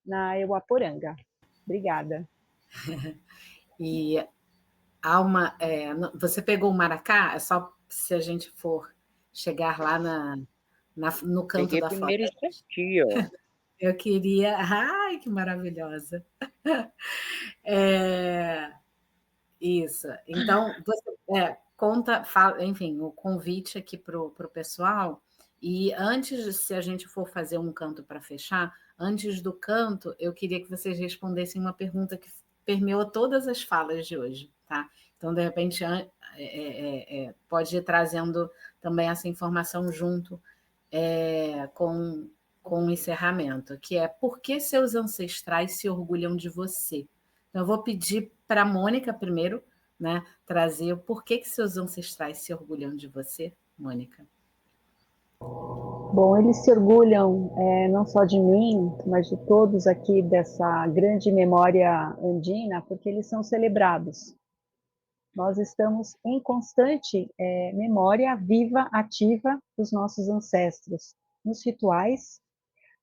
na Uaporanga. Obrigada. E Alma, você pegou o maracá? É só se a gente for chegar lá no canto Peguei da primeiro floresta. isso aqui, ó. Eu queria... Ai, que maravilhosa! Isso. Então, você conta, fala, enfim, o convite aqui para o pessoal. E antes, se a gente for fazer um canto para fechar, antes do canto, eu queria que vocês respondessem uma pergunta que permeou todas as falas de hoje. tá? Então, de repente, pode ir trazendo também essa informação junto com o encerramento, que é por que seus ancestrais se orgulham de você. Então, eu vou pedir para a Mônica primeiro, né, trazer o porquê que seus ancestrais se orgulham de você, Mônica. Bom, eles se orgulham não só de mim, mas de todos aqui dessa grande memória andina, porque eles são celebrados. Nós estamos em constante memória viva, ativa dos nossos ancestros, nos rituais,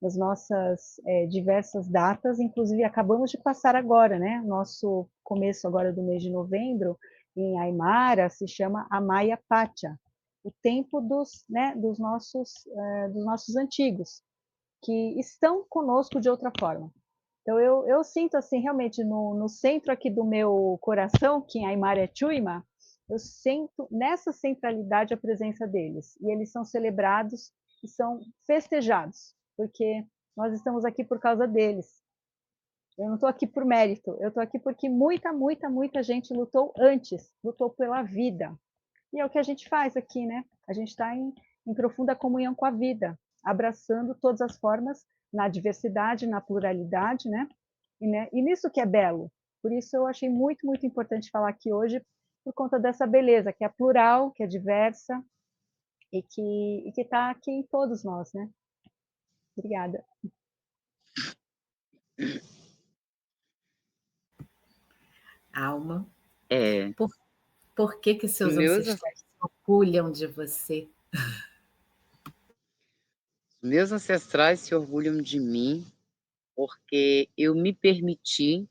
nas nossas diversas datas, inclusive acabamos de passar agora, né? Nosso começo agora do mês de novembro, em Aymara, se chama Amaya Pacha, o tempo dos nossos antigos, que estão conosco de outra forma. Então, eu sinto, assim, realmente, no centro aqui do meu coração, que em Aymara é Chuima, eu sinto nessa centralidade a presença deles. E eles são celebrados e são festejados, porque nós estamos aqui por causa deles. Eu não estou aqui por mérito, eu estou aqui porque muita gente lutou antes, lutou pela vida. E é o que a gente faz aqui, né? A gente está em profunda comunhão com a vida, abraçando todas as formas, na diversidade, na pluralidade, né? E nisso que é belo. Por isso eu achei muito importante falar aqui hoje, por conta dessa beleza, que é plural, que é diversa, e que está aqui em todos nós, né? Obrigada. Alma, É, por que seus meus, ancestrais se orgulham de você? meus ancestrais se orgulham de mim porque eu me permiti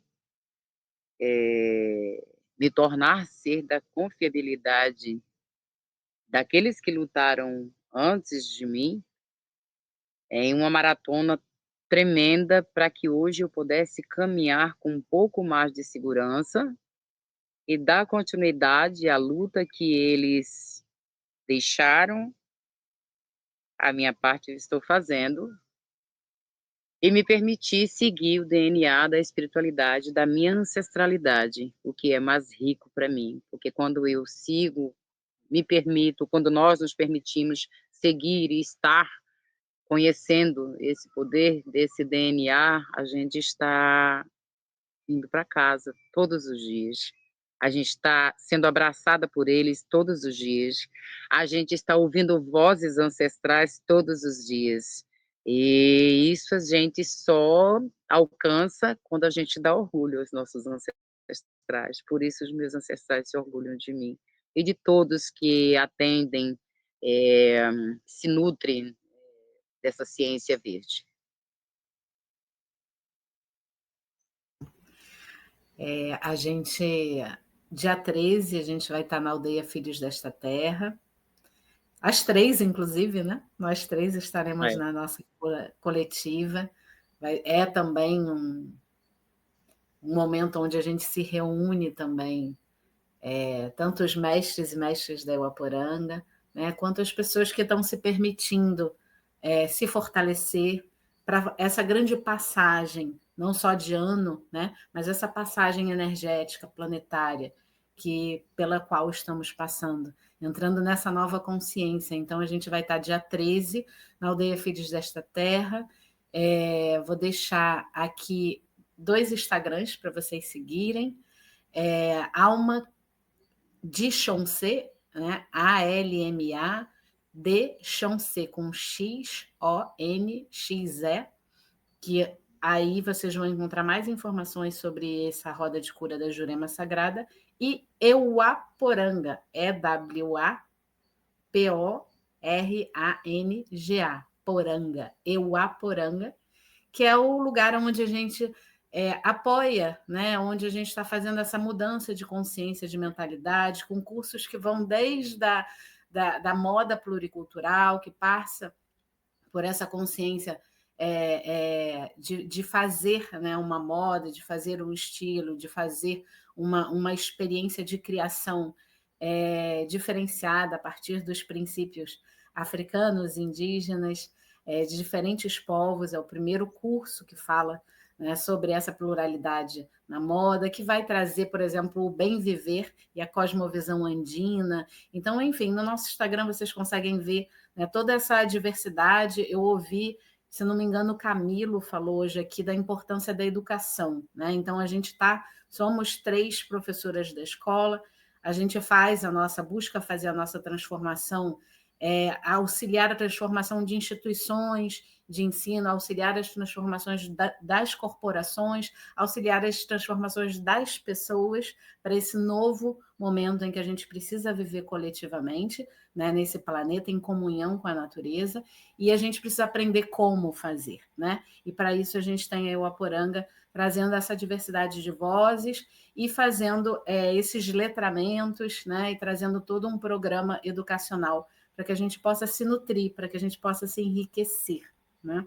me tornar ser da confiabilidade daqueles que lutaram antes de mim em uma maratona tremenda para que hoje eu pudesse caminhar com um pouco mais de segurança e dar continuidade à luta que eles deixaram. A minha parte eu estou fazendo e me permitir seguir o DNA da espiritualidade, da minha ancestralidade, o que é mais rico para mim, porque quando eu sigo, me permito, quando nós nos permitimos seguir e estar conhecendo esse poder desse DNA, a gente está indo para casa todos os dias. A gente está sendo abraçada por eles todos os dias. A gente está ouvindo vozes ancestrais todos os dias. E isso a gente só alcança quando a gente dá orgulho aos nossos ancestrais. Por isso os meus ancestrais se orgulham de mim. E de todos que atendem, se nutrem dessa ciência verde. A gente, dia 13, a gente vai estar na aldeia Filhos desta Terra. As 3, inclusive, né? Nós 3 estaremos na nossa coletiva. É também um momento onde a gente se reúne também, tanto os mestres e mestres da Uaporanga, né, quanto as pessoas que estão se permitindo se fortalecer para essa grande passagem, não só de ano, né, mas essa passagem energética, planetária, pela qual estamos passando, entrando nessa nova consciência. Então, a gente vai estar dia 13 na Aldeia Filhos desta Terra. Vou deixar aqui 2 Instagrams para vocês seguirem. Alma de Chonse, né? ALMA de Chonse, com XONXE, que aí vocês vão encontrar mais informações sobre essa roda de cura da Jurema Sagrada, e Euaporanga, EWAPORANGA, Poranga, Euaporanga, que é o lugar onde a gente apoia, né? Onde a gente está fazendo essa mudança de consciência, de mentalidade, com cursos que vão desde da moda pluricultural, que passa por essa consciência de fazer, né, uma moda, de fazer um estilo, de fazer uma experiência de criação diferenciada a partir dos princípios africanos, indígenas, de diferentes povos. É o primeiro curso que fala né, sobre essa pluralidade na moda, que vai trazer, por exemplo, o bem viver e a cosmovisão andina. Então, enfim, no nosso Instagram vocês conseguem ver, né, toda essa diversidade. Eu ouvi, se não me engano, o Camilo falou hoje aqui da importância da educação, né? Então a gente somos 3 professoras da escola, a gente busca fazer a nossa transformação, auxiliar a transformação de instituições de ensino, auxiliar as transformações das corporações, auxiliar as transformações das pessoas para esse novo momento em que a gente precisa viver coletivamente, né, nesse planeta, em comunhão com a natureza, e a gente precisa aprender como fazer, né? E para isso a gente tem aí o Aporanga trazendo essa diversidade de vozes e fazendo esses letramentos, né, e trazendo todo um programa educacional para que a gente possa se nutrir, para que a gente possa se enriquecer, né?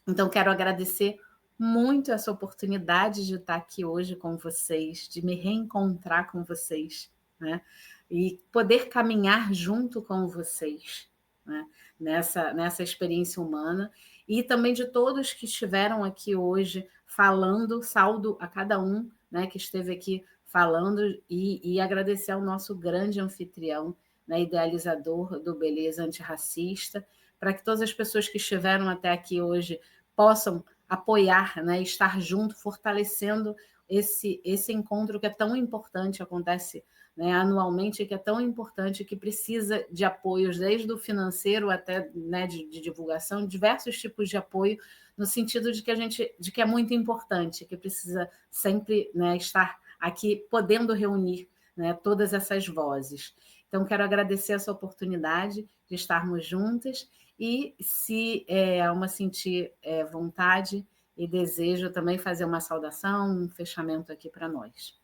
Então, quero agradecer muito essa oportunidade de estar aqui hoje com vocês, de me reencontrar com vocês, né? E poder caminhar junto com vocês, né? Nessa experiência humana, e também de todos que estiveram aqui hoje falando, saldo a cada um, né, que esteve aqui falando, e agradecer ao nosso grande anfitrião, né, idealizador do Beleza Antirracista, para que todas as pessoas que estiveram até aqui hoje possam apoiar, né, estar junto, fortalecendo esse encontro que é tão importante, acontece, né, anualmente, que é tão importante, que precisa de apoios, desde o financeiro até, né, de divulgação, diversos tipos de apoio, no sentido de que é muito importante, que precisa sempre, né, estar aqui podendo reunir, né, todas essas vozes. Então, quero agradecer essa oportunidade de estarmos juntas, e se a Alma sentir vontade e desejo, também fazer uma saudação, um fechamento aqui para nós.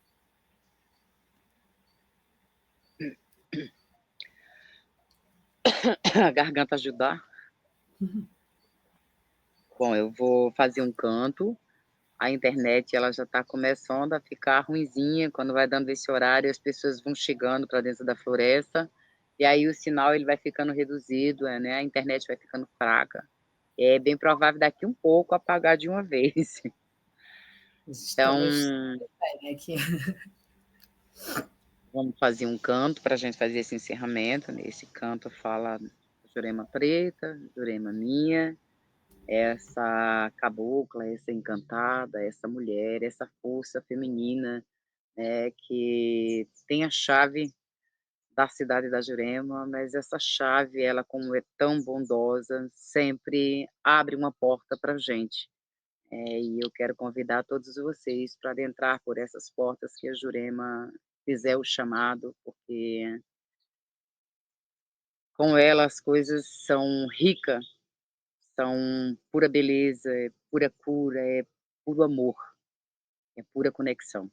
A garganta ajudar. Bom, eu vou fazer um canto. A internet ela já está começando a ficar ruinzinha. Quando vai dando esse horário, as pessoas vão chegando para dentro da floresta, e aí o sinal ele vai ficando reduzido, né? A internet vai ficando fraca. É bem provável daqui um pouco apagar de uma vez. Então, bem aqui. Vamos fazer um canto para a gente fazer esse encerramento. Nesse canto fala Jurema Preta, Jurema minha, essa cabocla, essa encantada, essa mulher, essa força feminina, né, que tem a chave da cidade da Jurema, mas essa chave, ela como é tão bondosa, sempre abre uma porta para a gente. E eu quero convidar todos vocês para adentrar por essas portas que a Jurema fizer o chamado, porque com ela as coisas são ricas, são pura beleza, é pura cura, é puro amor, é pura conexão.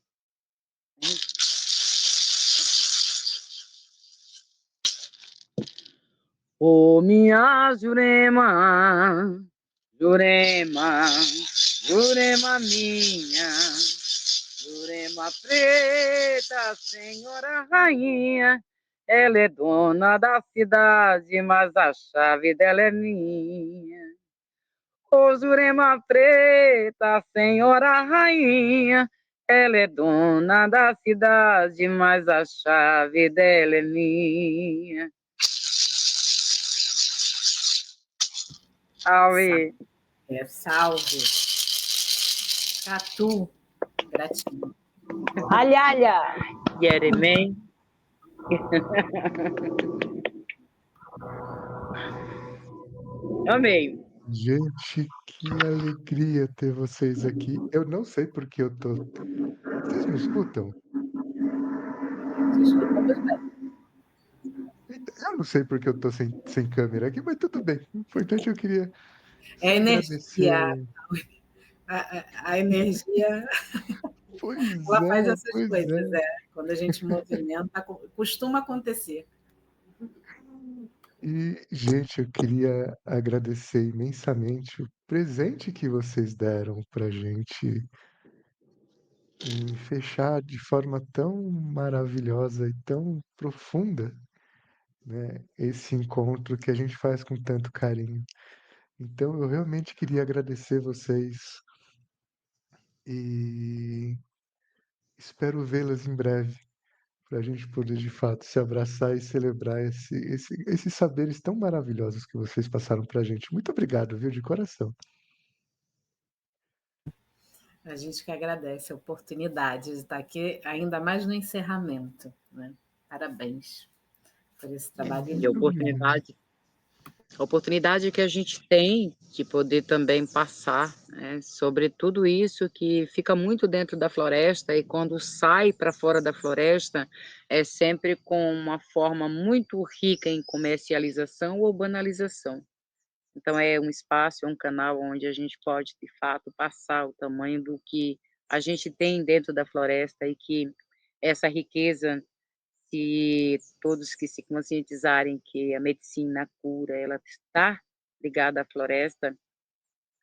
Ô minha Jurema, Jurema, Jurema minha, Jurema preta, senhora rainha, ela é dona da cidade, mas a chave dela é minha. Ô Jurema preta, senhora rainha, ela é dona da cidade, mas a chave dela é minha. Salve! Salve! Catu, gratidão. Alha, alha! Yeremém. Amei. Gente, que alegria ter vocês aqui. Eu não sei porque eu tô. Vocês me escutam? Eu não sei porque eu tô sem câmera aqui, mas tudo bem. O importante, eu queria É a energia. agradecer. A energia, Pois ela faz é, essas pois coisas, é. Quando a gente movimenta, costuma acontecer. E, gente, eu queria agradecer imensamente o presente que vocês deram pra gente em fechar de forma tão maravilhosa e tão profunda, né, esse encontro que a gente faz com tanto carinho. Então, eu realmente queria agradecer vocês e espero vê-las em breve, para a gente poder de fato se abraçar e celebrar esses saberes tão maravilhosos que vocês passaram para a gente. Muito obrigado, viu, de coração. A gente que agradece a oportunidade de estar aqui, ainda mais no encerramento, né? Parabéns por esse trabalho E a lindo. oportunidade que a gente tem de poder também passar, né, sobre tudo isso que fica muito dentro da floresta e quando sai para fora da floresta, é sempre com uma forma muito rica em comercialização ou banalização. Então é um espaço, é um canal onde a gente pode, de fato, passar o tamanho do que a gente tem dentro da floresta e que essa riqueza, se todos que se conscientizarem que a medicina, a cura, ela está ligada à floresta,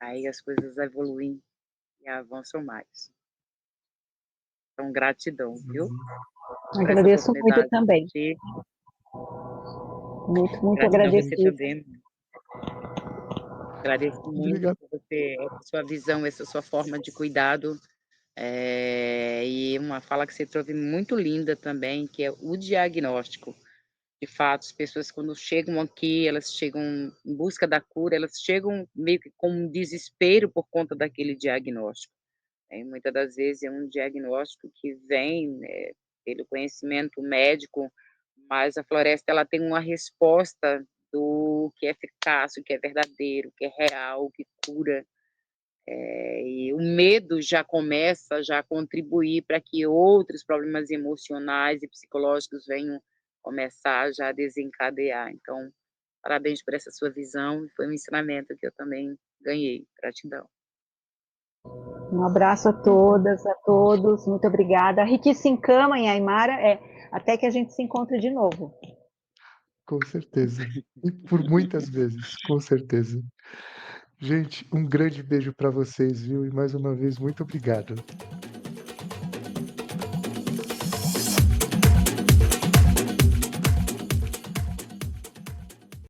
aí as coisas evoluem e avançam mais. Então, gratidão, viu? Por essa Agradeço muito oportunidade que eu também. tive. Muito Gratidão você agradecida. também. Agradeço muito Obrigado. por você, essa sua visão, essa sua forma de cuidado. E uma fala que você trouxe muito linda também, que é o diagnóstico. De fato, as pessoas quando chegam aqui, elas chegam em busca da cura, elas chegam meio que com um desespero por conta daquele diagnóstico. Muitas das vezes é um diagnóstico que vem, pelo conhecimento médico, mas a floresta ela tem uma resposta do que é eficaz, o que é verdadeiro, o que é real, o que cura. E o medo já começa já a contribuir para que outros problemas emocionais e psicológicos venham começar já a desencadear. Então, parabéns por essa sua visão, foi um ensinamento que eu também ganhei. Gratidão. Um abraço a todas, a todos, muito obrigada. A Riqui se encama em Aimara, até que a gente se encontre de novo. Com certeza. E por muitas vezes, com certeza. Gente, um grande beijo para vocês, viu? E mais uma vez, muito obrigado.